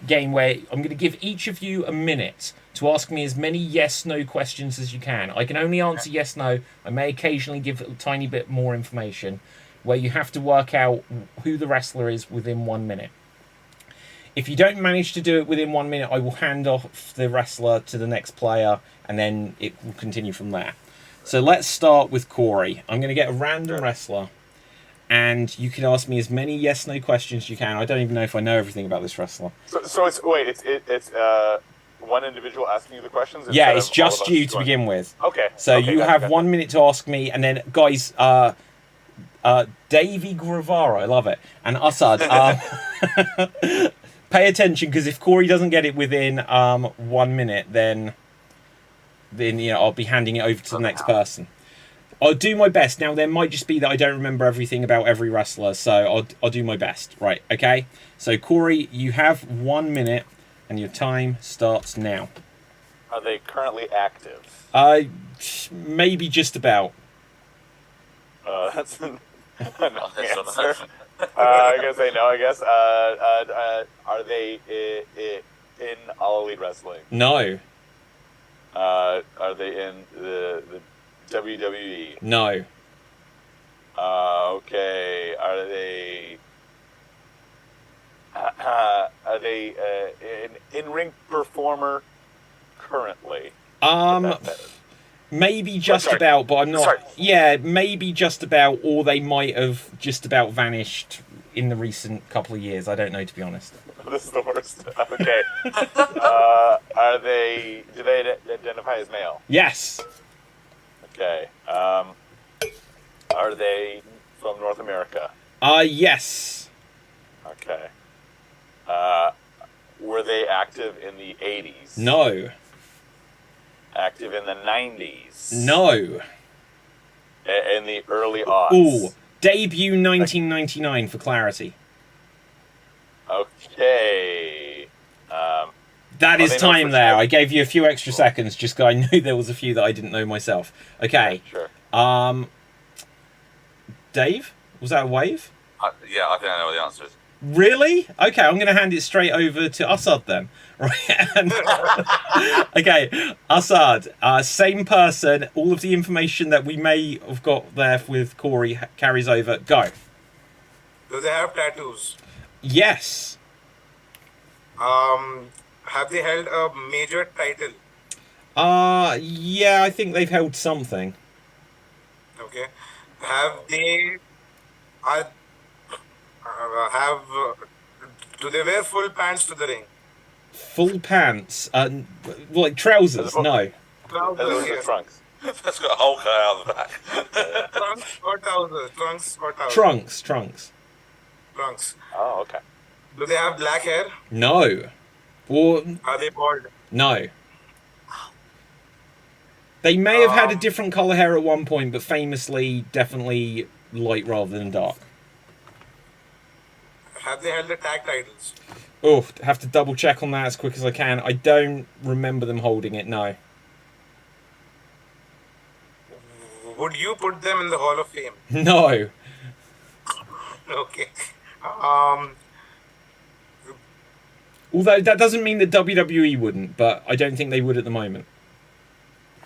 game where I'm going to give each of you a minute to ask me as many yes/no questions as you can. I can only answer yes/no. I may occasionally give a tiny bit more information, where you have to work out who the wrestler is within 1 minute. If you don't manage to do it within 1 minute, I will hand off the wrestler to the next player, and then it will continue from there. So let's start with Corey. I'm going to get a random wrestler, and you can ask me as many yes/no questions as you can. I don't even know if I know everything about this wrestler. So it's one individual asking you the questions? Yeah, it's just you to begin with. Okay. So you have 1 minute to ask me, and then guys, Davey Guevara, I love it, and Assad. Pay attention, because if Corey doesn't get it within 1 minute, then I'll be handing it over to the next person. I'll do my best. Now, there might just be that I don't remember everything about every wrestler, so I'll do my best. Right, okay? So, Corey, you have 1 minute, and your time starts now. Are they currently active? Maybe just about. That's no answer. I'm going to say no, I guess. Are they in All Elite Wrestling? No. Are they in the WWE? No. Okay. Are they an in-ring performer currently? Maybe just about, but I'm not. Sorry. Yeah, maybe just about, or they might have just about vanished in the recent couple of years. I don't know, to be honest. This is the worst. Okay. Do they identify as male? Yes. Okay. Are they from North America? Yes. Okay. Were they active in the 80s? No. Active in the 90s? No. In the early aughts? Ooh. Debut 1999 for clarity. Okay. That is time there. I gave you a few extra seconds just because I knew there was a few that I didn't know myself. Okay. Sure. Dave? Was that a wave? Yeah, I think I know what the answer is. Really? Okay, I'm going to hand it straight over to Assad then. Right. Okay, Assad, same person. All of the information that we may have got there with Corey carries over. Go. Do they have tattoos? Yes. Have they held a major title? Yeah, I think they've held something. Okay. Have they... do they wear full pants to the ring? Full pants? Like trousers? No. Trousers, yes. Trunks. That's got a Hulk out of the back. Trunks or trousers? Trunks or trousers? Trunks. Trunks. Oh, okay. Do they have black hair? No. Or Are they bald? no. They may have had a different color hair at one point, but famously, definitely light rather than dark. Have they held the tag titles? Oh, have to double check on that as quick as I can. I don't remember them holding it, no. Would you put them in the Hall of Fame? No. Okay. Although that doesn't mean that WWE wouldn't, but I don't think they would at the moment.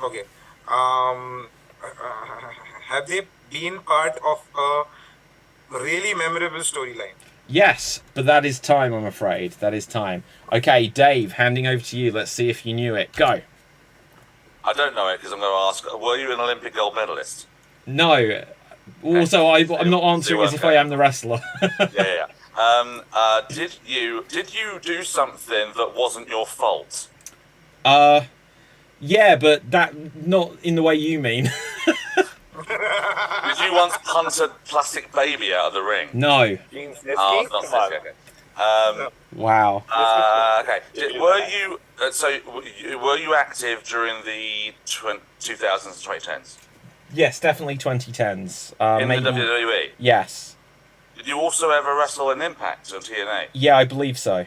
Okay. Have they been part of a really memorable storyline? Yes, but that is time, I'm afraid. That is time. Okay, Dave, handing over to you. Let's see if you knew it. Go. I don't know it because I'm going to ask, were you an Olympic gold medalist? No. Also, I'm not answering as if I am the wrestler. Yeah. Did you do something that wasn't your fault? Yeah, but that not in the way you mean. Did you once punt a plastic baby out of the ring? No. Gene Snitsky? Oh, not Come on. Snitsky, okay. Wow. Okay. Were you active during the 2000s and 2010s? Yes, definitely 2010s. In Maybe, the WWE? yes. Did you also ever wrestle in Impact on TNA? Yeah, I believe so.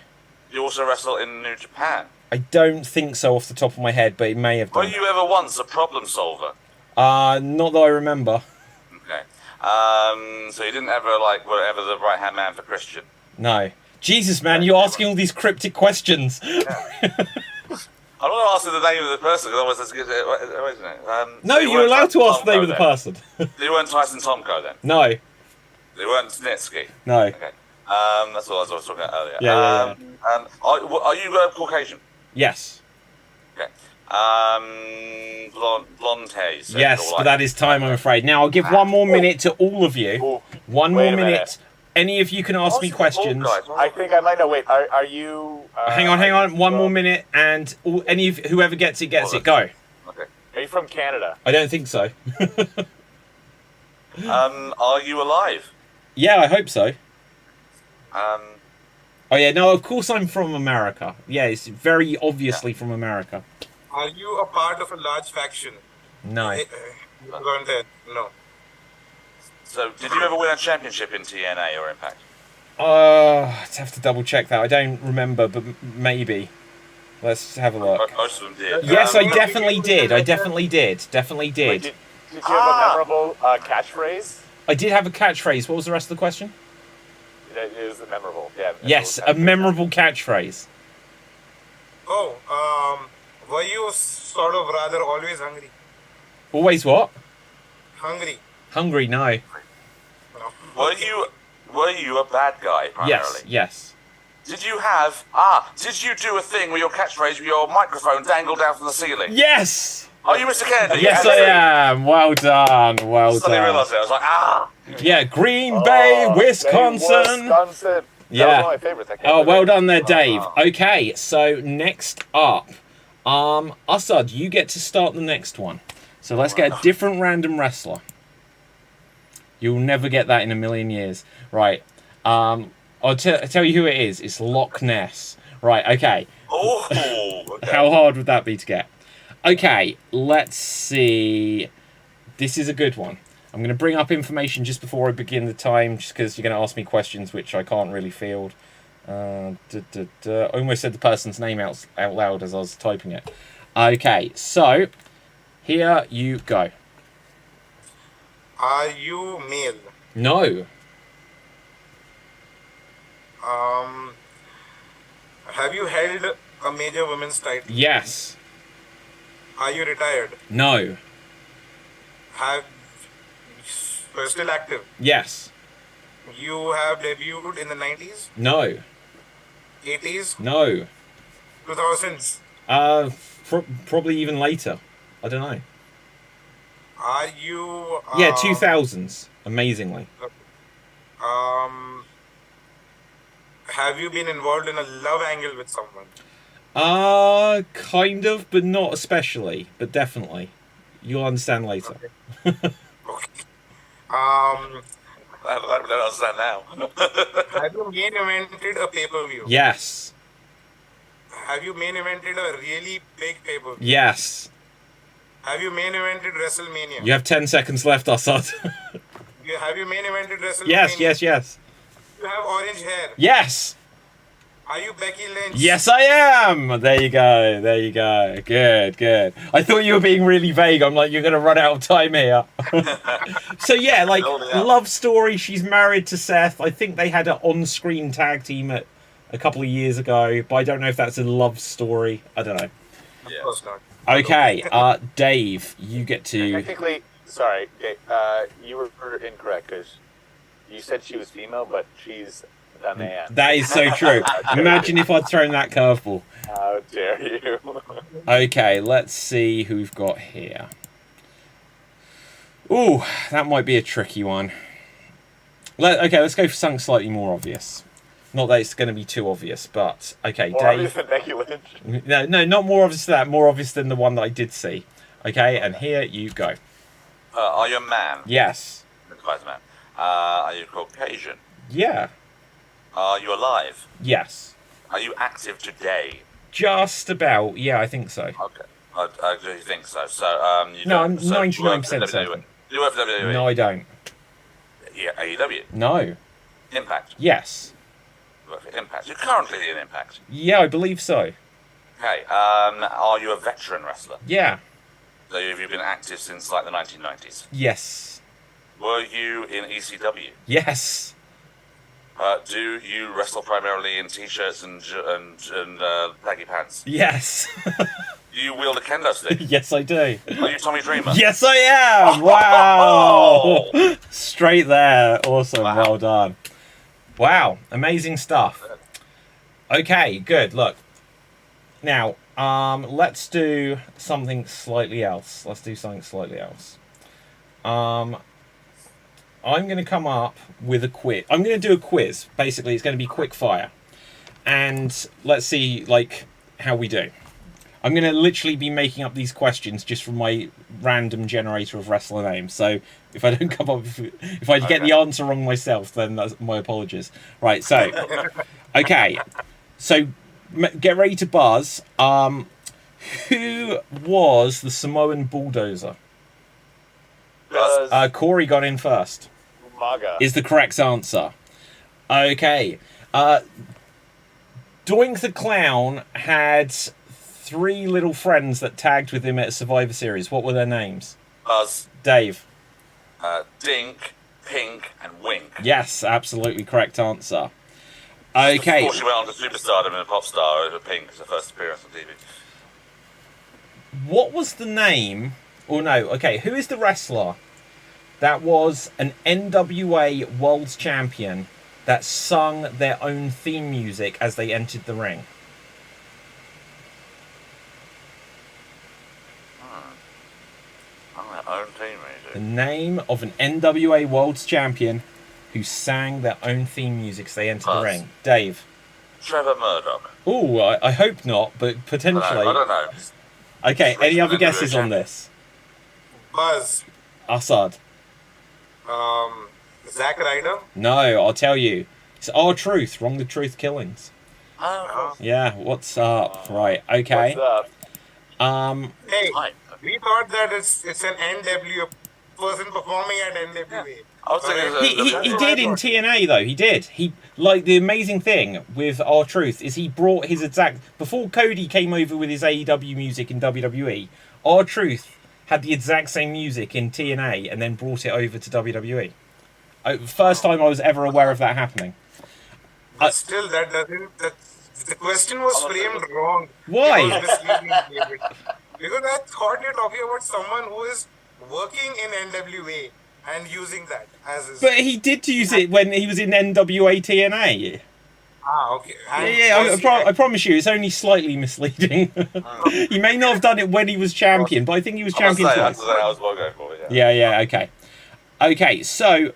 Did you also wrestle in New Japan? I don't think so off the top of my head, but it may have Were done. you ever once a problem solver? Not that I remember. Okay. So you didn't ever, were ever the right-hand man for Christian? No. Jesus, man, you're asking all these cryptic questions. I'm not asking the name of the person, because otherwise that's good. No, you're allowed to ask the name of the person. You weren't Tyson Tomko then? No. You weren't Snitsky? No. Okay. That's what I was talking about earlier. Yeah. Are you Caucasian? Yes. Okay. Blonde hair. You said, Yes, but that is time, I'm afraid. Now, I'll give one more minute to all of you. One Wait more a minute. minute. Any of you can ask me questions. I think I might know. Wait, are you... Hang on. One more minute, and any of whoever gets it, gets it. Go. Okay. Are you from Canada? I don't think so. Are you alive? Yeah, I hope so. Um, Oh, yeah, no, of course I'm from America. Yeah, it's very obviously from America. Are you a part of a large faction? No. Go on there. No. so, did you ever win a championship in TNA or Impact? I'd have to double check that. I don't remember, but maybe. Let's have a look. Most of them did. Yes, I definitely did. Definitely Wait, did. did you have a memorable catchphrase? I did have a catchphrase. What was the rest of the question? That is memorable. Yeah. Yes, memorable a memorable catchphrase. Were you sort of rather always hungry? Always what? Hungry. Hungry, no. No. Were you a bad guy primarily? Yes. Did you do a thing with your catchphrase with your microphone dangled down from the ceiling? Yes! Are you Mr. Kennedy? Yes, I am. Well done. Well Suddenly done. realised it. I was like, Yeah, Green Bay, Wisconsin. Wisconsin. Yeah. That was one of my favorites. I can't Oh, remember. well done there, Dave. Okay, so next up, Assad, you get to start the next one. So let's get a different random wrestler. You'll never get that in a million years. Right. I'll tell you who it is. It's Loch Ness. Right, okay. oh, okay. How hard would that be to get? Okay, let's see. This is a good one. I'm going to bring up information just before I begin the time, just because you're going to ask me questions which I can't really field. I almost said the person's name out loud as I was typing it. Okay, so here you go. Are you male? No. Have you held a major women's title? Yes. Are you retired? No. Still active? Yes. You have debuted in the 90s, No. 80s, No. 2000s. Probably even later. I don't know. Are you... Yeah, 2000s. Amazingly. Have you been involved in a love angle with someone? Kind of, but not especially. But definitely. You'll understand later. Okay. I don't understand now. Have you main evented a pay-per-view? Yes. Have you main evented a really big pay-per-view? Yes. Have you main evented WrestleMania? You have 10 seconds left, Assad. Have you main evented WrestleMania? Yes. You have orange hair. Yes. Are you Becky Lynch? Yes, I am. There you go. Good. I thought you were being really vague. I'm like, you're going to run out of time here. So yeah, like, love story. She's married to Seth. I think they had an on-screen tag team a couple of years ago, but I don't know if that's a love story. I don't know. Of course not. Okay, Dave, you get to... Technically, sorry, you were incorrect because you said she was female, but she's a man. That is so true. Imagine if I'd thrown that curveball. How dare you? Okay, let's see who we've got here. Ooh, that might be a tricky one. Let's go for something slightly more obvious. Not that it's going to be too obvious, but okay, More Dave. obvious than Becky Lynch. No, not more obvious than that. More obvious than the one that I did see. Okay, and here you go. Are you a man? Yes. The guy's a man. Are you Caucasian? Yeah. Are you alive? Yes. Are you active today? Just about. Yeah, I think so. Okay. I do think so. So, you No, don't- I'm so 99% you work for certain. WWE. You work for WWE? No, I don't. Yeah, AEW. No. Impact. Yes. You work for Impact. You're currently in Impact. Yeah, I believe so. Okay. Are you a veteran wrestler? Yeah. So have you been active since like the 1990s? Yes. Were you in ECW? Yes. Do you wrestle primarily in t-shirts and baggy pants? Yes. Do you wield a kendo stick? Yes, I do. Are you Tommy Dreamer? Yes, I am. Wow. Straight there. Awesome. Wow. Well done. Wow. Amazing stuff. Okay, good. Look. Now, let's do something slightly else. I'm going to come up with a quiz. I'm going to do a quiz. Basically, it's going to be quick fire. And let's see, like, how we do. I'm going to literally be making up these questions just from my random generator of wrestler names. So if I don't come up if I get the answer wrong myself, then that's my apologies. Right, so, okay. So get ready to buzz. Who was the Samoan bulldozer? Corey got in first. Maga. Is the correct answer. Okay. Doink the Clown had 3 little friends that tagged with him at a Survivor Series. What were their names? Buzz, Dave. Dink, Pink, and Wink. Yes, absolutely correct answer. Okay. Before she went on to superstardom and a pop star over Pink as her first appearance on TV. What was the name? Or no, okay, who is the wrestler that was an NWA World Champion that sung their own theme music as they entered the ring? Oh, their own team The music. name of an NWA World Champion who sang their own theme music as they entered the ring. Dave. Trevor Murdoch. Ooh, I hope not, but potentially. I don't know. Okay, any other guesses on this? Buzz. Assad. Zack Ryder. No, I'll tell you. It's R-Truth, Wrong the Truth Killings. Oh, Yeah, what's up? Right, okay. What's up? Hey, Hi. we thought that it's an NW person performing at NWA. I was thinking He did in TNA though. He did. He like the amazing thing with R-Truth is he brought his exact before Cody came over with his AEW music in WWE. R-Truth had the exact same music in TNA and then brought it over to WWE. First time I was ever aware of that happening. But still, that doesn't. The question was framed wrong. Why? It was misleading, David. Because I thought you're talking about someone who is working in NWA and using that as his. But he did use it when he was in NWA TNA. Okay. I promise you, it's only slightly misleading. He may not have done it when he was champion, but I think he was champion twice. That's what I was going for. Yeah. Yeah, okay. Okay, so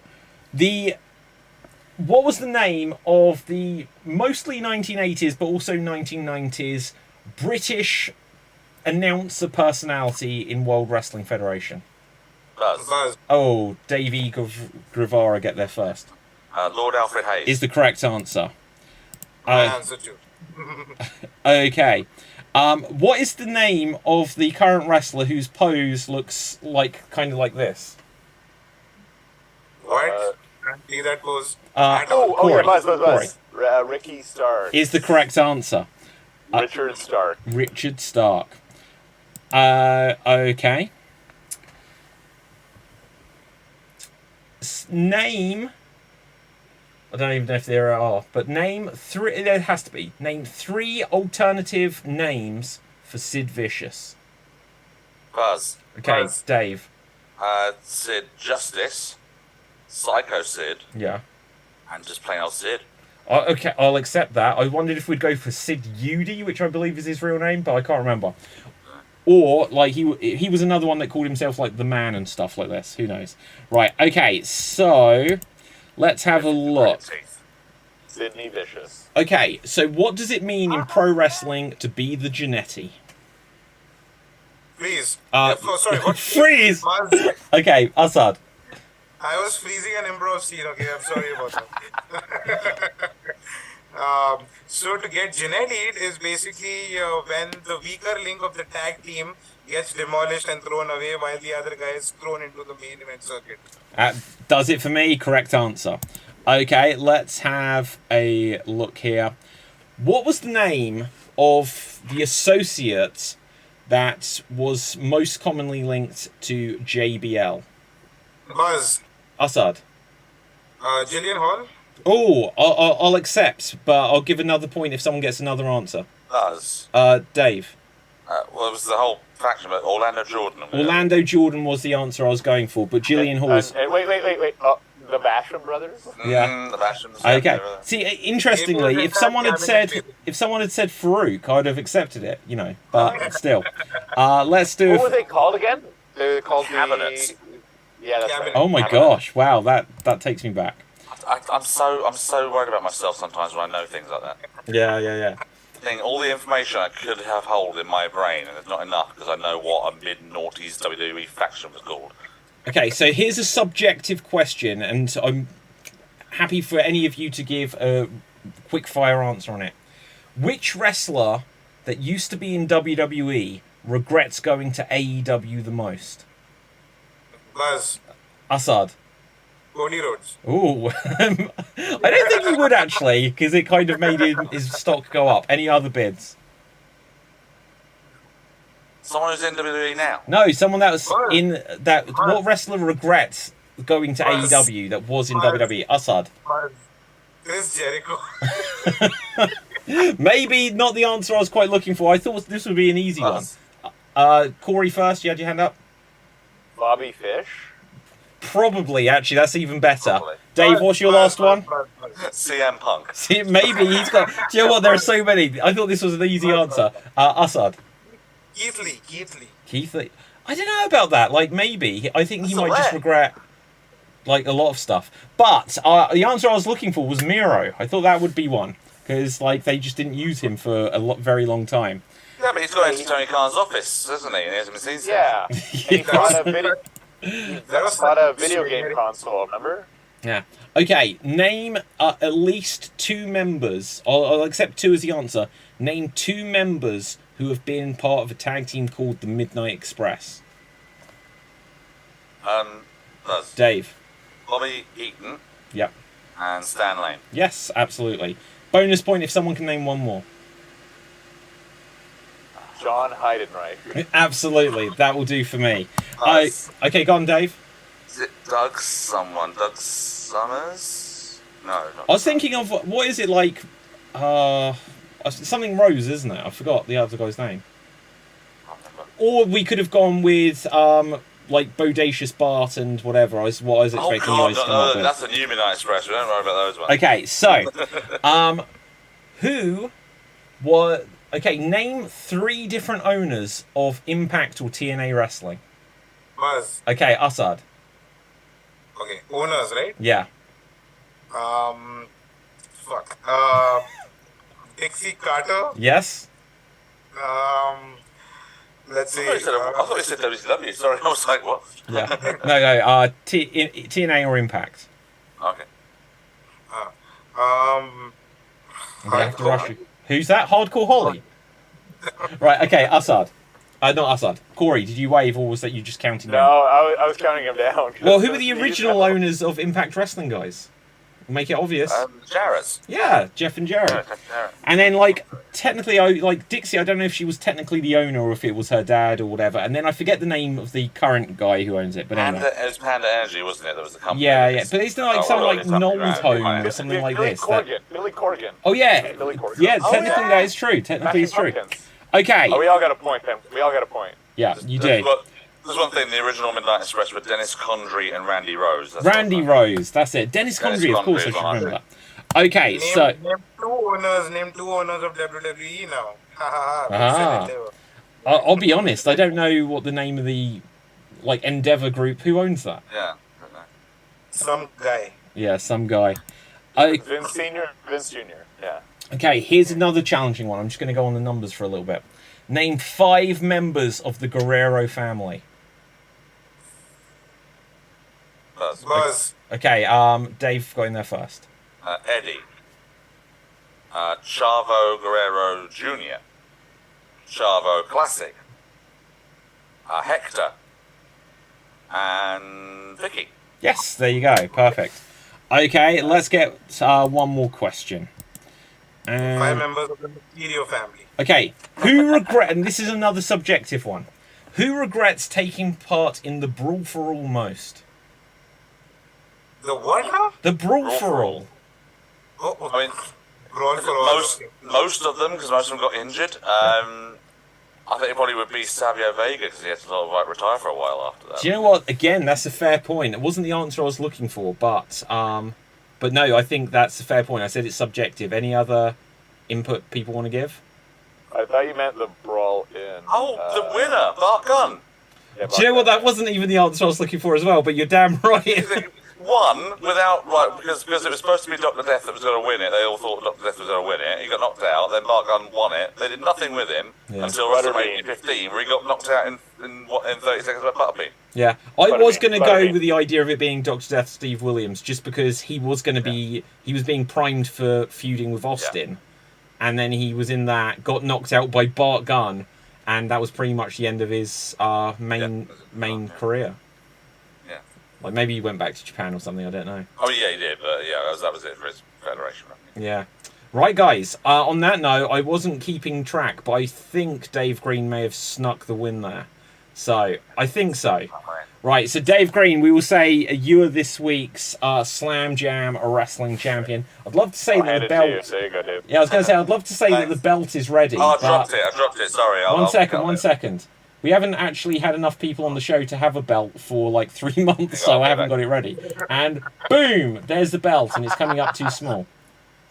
what was the name of the mostly 1980s but also 1990s British announcer personality in World Wrestling Federation? Buzz. Oh, Davey Guevara get there first. Lord Alfred Hayes. Is the correct answer. My answer too. Okay. What is the name of the current wrestler whose pose looks kind of like this? What? See that pose? Corey. Buzz. Ricky Stark. Is the correct answer. Richard Stark. Richard Stark. Okay. Name. I don't even know if there are, but name three. There has to be. Name 3 alternative names for Sid Vicious. Buzz. Okay, Buzz. Dave. Sid Justice, Psycho Sid, Yeah. and just plain old Sid. Okay, I'll accept that. I wondered if we'd go for Sid Udy, which I believe is his real name, but I can't remember. Or like he was another one that called himself like the Man and stuff like this. Who knows? Right. Okay. So let's have a look. Sidney Vicious. Okay. So what does it mean in pro wrestling to be the Genetti? Freeze. Sorry. What? Freeze. Buzz. Okay, Assad. I was freezing an improv scene. Okay, I'm sorry about that. So to get Genetti is basically when the weaker link of the tag team gets demolished and thrown away while the other guy is thrown into the main event circuit. Does it for me. Correct answer. Okay, let's have a look here. What was the name of the associate that was most commonly linked to JBL? Buzz. Assad. Jillian Hall. Oh, I'll accept, but I'll give another point if someone gets another answer. Buzz. Dave. Well, it was the whole faction, but Orlando Jordan. Orlando Jordan was the answer I was going for, but Jillian Hall's... Wait. Oh, the Basham brothers? Yeah. The Bashams. Okay. See, interestingly, if someone had said Farouk, I'd have accepted it, but still. Let's do... What were they called again? They were called Cabinets. Yeah, that's right. Oh my gosh! Wow, that takes me back. I'm so worried about myself sometimes when I know things like that. Yeah. I think all the information I could have hold in my brain, and it's not enough because I know what a mid-noughties WWE faction was called. Okay, so here's a subjective question, and I'm happy for any of you to give a quick fire answer on it. Which wrestler that used to be in WWE regrets going to AEW the most? Buzz. Assad. Cody Rhodes. Ooh. I don't think he would actually, because it kind of made his stock go up. Any other bids? Someone who's in WWE now. No, someone that was in that. What wrestler regrets going to Buzz. AEW that was in Buzz. WWE? Assad. Buzz. Chris Jericho. Maybe not the answer I was quite looking for. I thought this would be an easy Buzz. one. Corey first. You had your hand up. Bobby Fish. Probably, actually, that's even better. Probably. Dave, what's your last one? Buzz. CM Punk. See, maybe he's got. Do you know what? There are so many. I thought this was an easy answer. Assad. Keith Lee. Keith Lee. I don't know about that. Like, maybe. I think he That's might just rare. regret, like, a lot of stuff. But the answer I was looking for was Miro. I thought that would be one. Because, like, they just didn't use him for very long time. Yeah, but he's got into Tony Khan's office, hasn't he? And he hasn't been seen since. Yeah. And he bought a video game console, remember? Yeah. Okay, name at least 2 members. I'll accept 2 as the answer. Name 2 members who have been part of a tag team called the Midnight Express. Buzz. Dave. Bobby Eaton Yep. and Stan Lane. Yes, absolutely. Bonus point if someone can name one more. John Heidenreich. Absolutely, that will do for me. Nice. Okay, go on, Dave. Is it Doug someone? Doug Summers? No, not I was thinking of what is it like? Something Rose, isn't it? I forgot the other guy's name. Or we could have gone with like Bodacious Bart and whatever. What I was expecting you guys to come up with. That's a new Midnight Express. We don't worry about those ones. Okay, so who were? Okay, name 3 different owners of Impact or TNA Wrestling. Buzz. Okay, Assad. Okay, owners, right? Yeah. Dixie Carter. Yes. let's see. I thought you said WCW. Sorry, I was like, what? Yeah. No. TNA or Impact. Okay. I'm gonna have to rush you. Who's that? Hardcore Holly. Right. Okay. Assad. Not Assad. Corey, did you wave or was that you just counting down? No, I was counting him down. Well, who are the original owners of Impact Wrestling, guys? Make it obvious. Jarrett's. Yeah, Jeff and Jarrett. Jarrett. And then, technically, Dixie, I don't know if she was technically the owner or if it was her dad or whatever. And then I forget the name of the current guy who owns it. But anyway. It was Panda Energy, wasn't it? That was the company. Yeah. But it's not Noel's Home right. or something like this. Billy Corgan. Oh, yeah. Billy Corgan. Yeah, technically that is true. Technically it's true. Okay. Oh, we all got a point then. We all got a point. Yeah, you did. There's one thing, the original Midnight Express with Dennis Condrey and Randy Rose. Randy Rose, that's it. Dennis Condrey, of course, I should remember that. Okay, name two owners of WWE now. I'll be honest, I don't know what the name of the Endeavor Group. Who owns that? Yeah. Some guy. Yeah, some guy. Vince Senior, Vince Junior. Yeah. Okay, here's another challenging one. I'm just going to go on the numbers for a little bit. Name 5 members of the Guerrero family. Buzz. Okay, Dave, go in there first. Eddie. Chavo Guerrero Jr. Chavo Classic. Hector. And Vicky. Yes, there you go. Perfect. Okay, let's get one more question. 5 members of the Mysterio family. Okay, and this is another subjective one. Who regrets taking part in the Brawl for All most? The what now? The Brawl for All. Oh, I mean, Brawl for All. most of them, because most of them got injured. I think it probably would be Savio Vega, because he had to sort of retire for a while after that. Do you know what? Again, that's a fair point. It wasn't the answer I was looking for, but no, I think that's a fair point. I said it's subjective. Any other input people want to give? I thought you meant the brawl in. Oh, the winner, Bart Gunn. Yeah, Do you know what? That wasn't even the answer I was looking for as well, but you're damn right. Won without because it was supposed to be Dr. Death that was going to win it. They all thought Dr. Death was going to win it. He got knocked out. Then Bart Gunn won it. They did nothing with him until WrestleMania 15, where he got knocked out in 30 seconds by Butterbean. Yeah, I was going to go with the idea of it being Dr. Death Steve Williams, just because he was going to be he was being primed for feuding with Austin, and then he was in that, got knocked out by Bart Gunn, and that was pretty much the end of his main career. Like maybe he went back to Japan or something, I don't know. Oh yeah, he did, but yeah, that was it for his federation run. Yeah. Right, guys, on that note, I wasn't keeping track, but I think Dave Green may have snuck the win there. So, I think so. Right, so Dave Green, we will say you are this week's Slam Jam Wrestling Champion. I'd love to say that the belt... There you go, Dave. Yeah, I was going to say, I'd love to say that the belt is ready. Oh, I dropped it, sorry. One second. We haven't actually had enough people on the show to have a belt for 3 months, so I haven't got it ready. And boom, there's the belt, and it's coming up too small.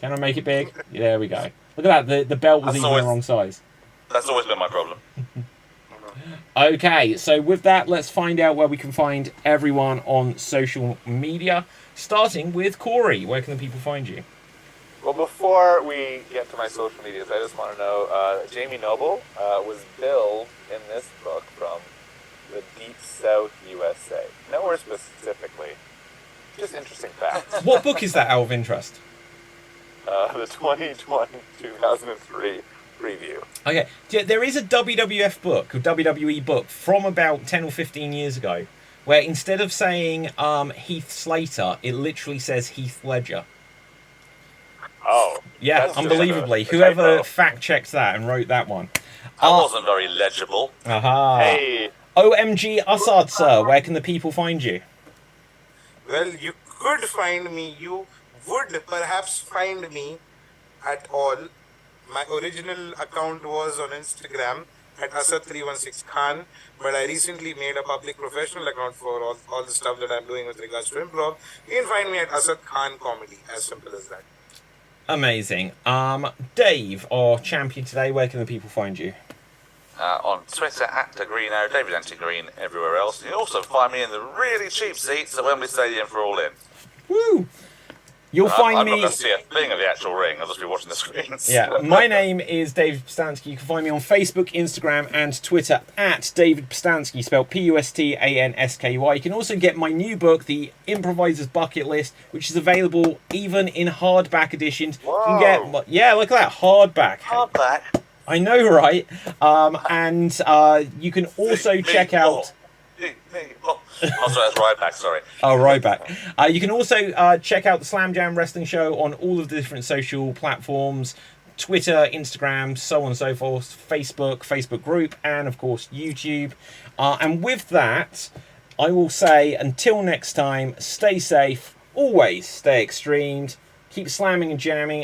Can I make it big? Yeah, there we go. Look at that, the belt was even the wrong size. That's always been my problem. Okay, so with that, let's find out where we can find everyone on social media, starting with Corey. Where can the people find you? Well, before we get to my social medias, I just want to know, Jamie Noble was billed in this book from the Deep South USA. Nowhere specifically. Just interesting facts. What book is that, out of interest? The 2003 preview. Okay, there is a WWF book, or WWE book, from about 10 or 15 years ago, where instead of saying Heath Slater, it literally says Heath Ledger. Oh. Yeah, unbelievably. Whoever fact-checked that and wrote that one. That wasn't very legible. Aha. Hey. OMG Assad, sir, where can the people find you? Well, you could find me. You would perhaps find me at all. My original account was on Instagram at Asad316Khan, but I recently made a public professional account for all the stuff that I'm doing with regards to improv. You can find me at Asad Khan Comedy, as simple as that. Amazing. Dave, our champion today, where can the people find you? On Twitter at @Greeno, David Anti-Green everywhere else. You can also find me in the really cheap seats at Wembley Stadium for All In. Woo! You'll find I'm me. not going to see a thing of the actual ring. I'll just be watching the screens. Yeah, my name is David Pstansky. You can find me on Facebook, Instagram, and Twitter at David Pstansky, spelled Pustansky. You can also get my new book, The Improviser's Bucket List, which is available even in hardback editions. Whoa. You can get, yeah, look at that, hardback. Hardback. I know, right? And you can also check out. Oh, sorry, that's Ryback, sorry. Oh, Ryback. You can also check out the Slam Jam Wrestling Show on all of the different social platforms. Twitter, Instagram, so on and so forth. Facebook group, and of course YouTube. And with that, I will say until next time, stay safe, always stay extremed, keep slamming and jamming,